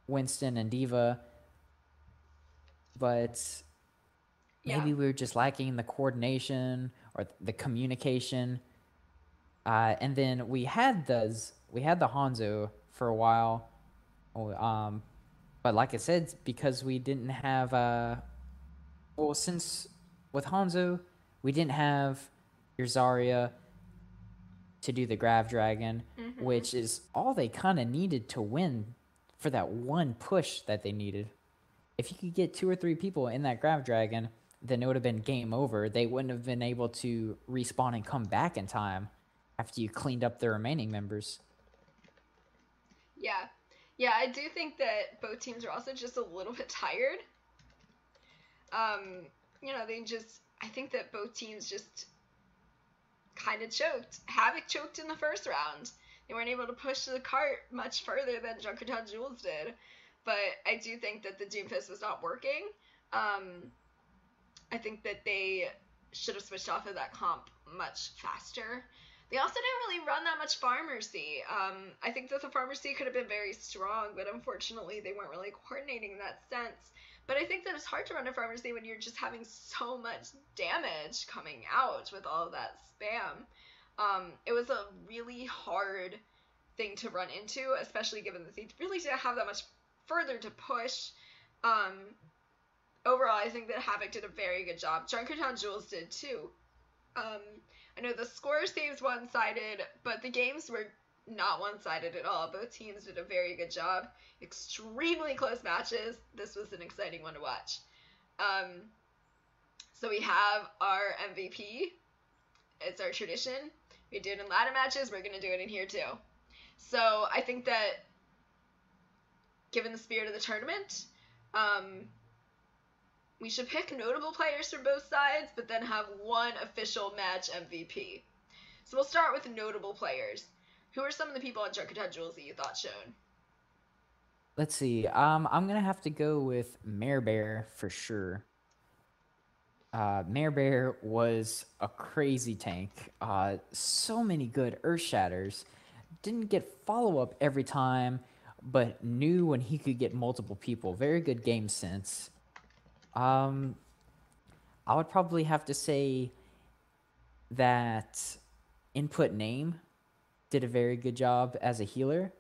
Winston and Diva, but maybe we were just lacking the coordination or the communication. And then we had the Hanzo for a while. But like I said, because we didn't have since with Hanzo, we didn't have your Zarya to do the Grav Dragon, which is all they kind of needed to win for that one push that they needed. If you could get 2 or 3 people in that Grav Dragon, then it would have been game over. They wouldn't have been able to respawn and come back in time after you cleaned up the remaining members. Yeah, I do think that both teams are also just a little bit tired. You know, I think that both teams just kind of choked. Havoc choked in the first round. They weren't able to push the cart much further than Junkertown Jewels did. But I do think that the Doomfist was not working. I think that they should have switched off of that comp much faster. They also didn't really run that much Pharmacy. I think that the Pharmacy could have been very strong, but unfortunately they weren't really coordinating in that sense. But I think that it's hard to run a Pharmacy when you're just having so much damage coming out with all of that spam. It was a really hard thing to run into, especially given that they really didn't have that much further to push. Overall, I think that Havoc did a very good job. Junkertown Jewels did too. I know the score seems one-sided, but the games were not one-sided at all. Both teams did a very good job. Extremely close matches. This was an exciting one to watch. So we have our MVP. It's our tradition. We do it in ladder matches. We're going to do it in here too. So I think that given the spirit of the tournament, we should pick notable players from both sides, but then have one official match MVP. So we'll start with notable players. Who are some of the people on Junkertown Jewels that you thought shone? Let's see. I'm gonna have to go with Mare Bear for sure. Mare Bear was a crazy tank. So many good Earth Shatters. Didn't get follow up every time, but knew when he could get multiple people. Very good game sense. I would probably have to say that Input Name did a very good job as a healer.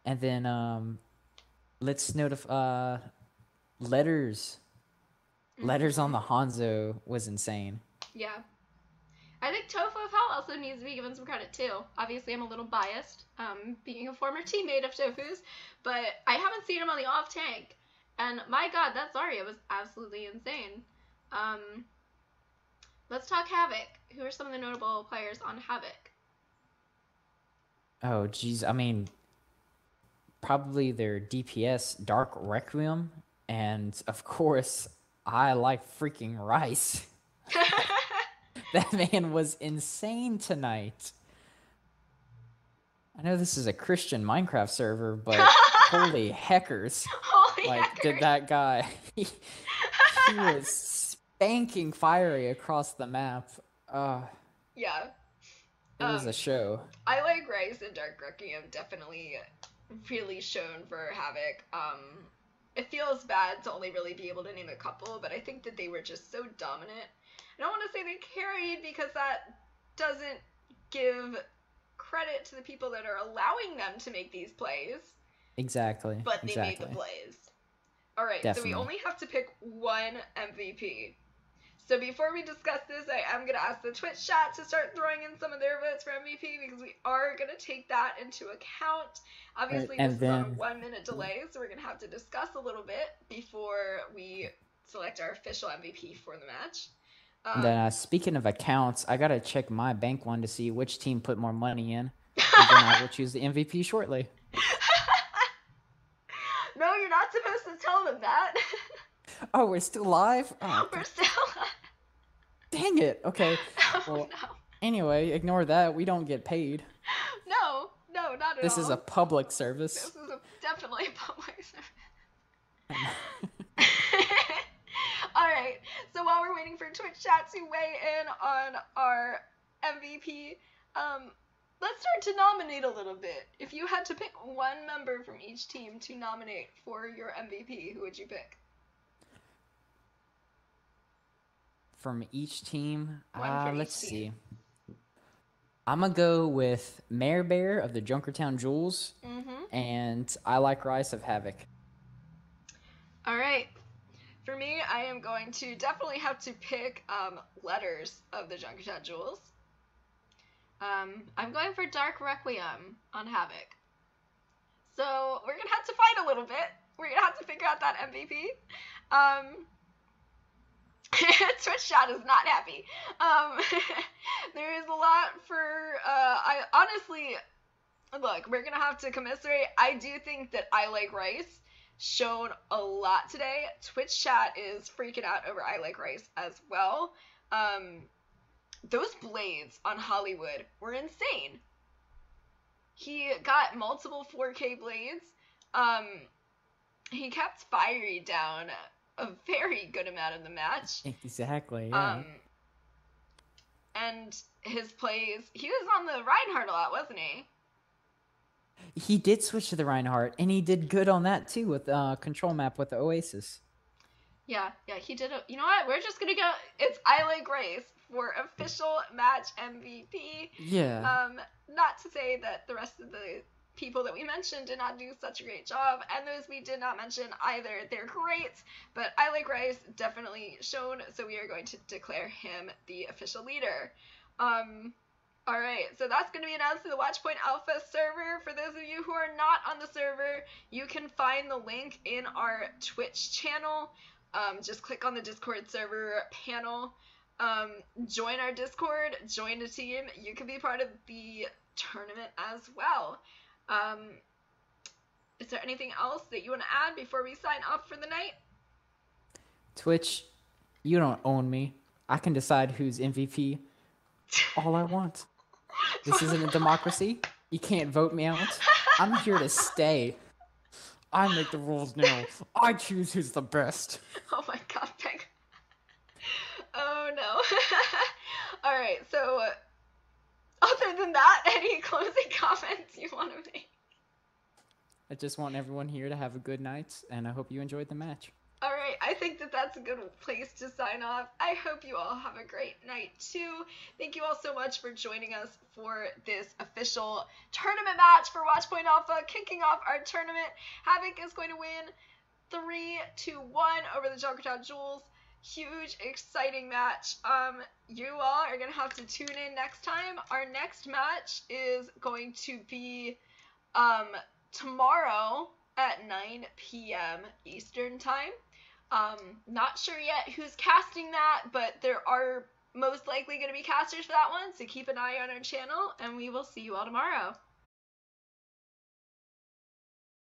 And then let's notify Letters. Letters on the Hanzo was insane. Yeah. I think Tofu Fowl also needs to be given some credit too. Obviously, I'm a little biased, being a former teammate of Tofu's, but I haven't seen him on the off tank. And my god, that Zarya was absolutely insane. Let's talk Havoc. Who are some of the notable players on Havoc? Oh, geez. I mean, probably their DPS, Dark Requiem. And, of course, I like freaking Rice. That man was insane tonight. I know this is a Christian Minecraft server, but holy heckers. Holy Like, heckers. did that guy... he was spanking Fiery across the map. Yeah. It was a show. I like Rice and Dark Requiem definitely really shown for Havoc. It feels bad to only really be able to name a couple, but I think that they were just so dominant. I don't want to say they carried because that doesn't give credit to the people that are allowing them to make these plays. Exactly. But they made the plays. All right, Definitely. so we only have to pick one MVP. So before we discuss this, I am going to ask the Twitch chat to start throwing in some of their votes for MVP because we are going to take that into account. Obviously, Right, this is on a 1 minute delay, so we're going to have to discuss a little bit before we select our official MVP for the match. And then, speaking of accounts, I gotta check my bank one to see which team put more money in. And then I will choose the MVP shortly. No, you're not supposed to tell them that. Oh, we're still live? Oh, We're still dang it. Okay. Oh, Well, no. anyway, ignore that. We don't get paid. No, not at all. This is a public service. This is definitely a public service. Alright, so while we're waiting for Twitch chat to weigh in on our MVP, let's start to nominate a little bit. If you had to pick one member from each team to nominate for your MVP, who would you pick? From each team, One from let's each see. team. I'm gonna go with Mare Bear of the Junkertown Jewels, Mm-hmm. and I Like Rice of Havoc. Alright. For me, I am going to definitely have to pick Letters of the Junkertown Jewels. I'm going for Dark Requiem on Havoc. So we're gonna have to fight a little bit. We're gonna have to figure out that MVP. Twitch chat is not happy. There is a lot for I honestly look, we're gonna have to commiserate. I do think that I Like Rice showed a lot today. Twitch chat is freaking out over I Like Rice as well. Those blades on Hollywood were insane. He got multiple 4K blades. He kept Fiery down a very good amount of the match. Exactly, yeah. And his plays, he was on the Reinhardt a lot, wasn't he? He did switch to the Reinhardt, and he did good on that too with control map with the Oasis. Yeah, he did. You know what? We're just gonna go. It's I Like Grace for official match MVP. Yeah. Not to say that the rest of the people that we mentioned did not do such a great job, and those we did not mention either. They're great, but I Like Rice definitely shown, so we are going to declare him the official leader. Alright, so that's going to be announced to the Watchpoint Alpha server. For those of you who are not on the server, you can find the link in our Twitch channel. just click on the Discord server panel, join our Discord, join a team. You can be part of the tournament as well. Is there anything else that you want to add before we sign off for the night? Twitch, you don't own me. I can decide who's MVP all I want. This isn't a democracy. You can't vote me out. I'm here to stay. I make the rules now. I choose who's the best. Oh my god, Peg. Oh no. Alright, so other than that, any closing comments you want to make? I just want everyone here to have a good night, and I hope you enjoyed the match. Alright, I think that that's a good place to sign off. I hope you all have a great night too. Thank you all so much for joining us for this official tournament match for Watchpoint Alpha, kicking off our tournament. Havoc is going to win 3-1 over the Junkertown Jewels. Huge, exciting match. You all are going to have to tune in next time. Our next match is going to be tomorrow at 9 p.m. Eastern time. Not sure yet who's casting that, but there are most likely going to be casters for that one, so keep an eye on our channel, and we will see you all tomorrow.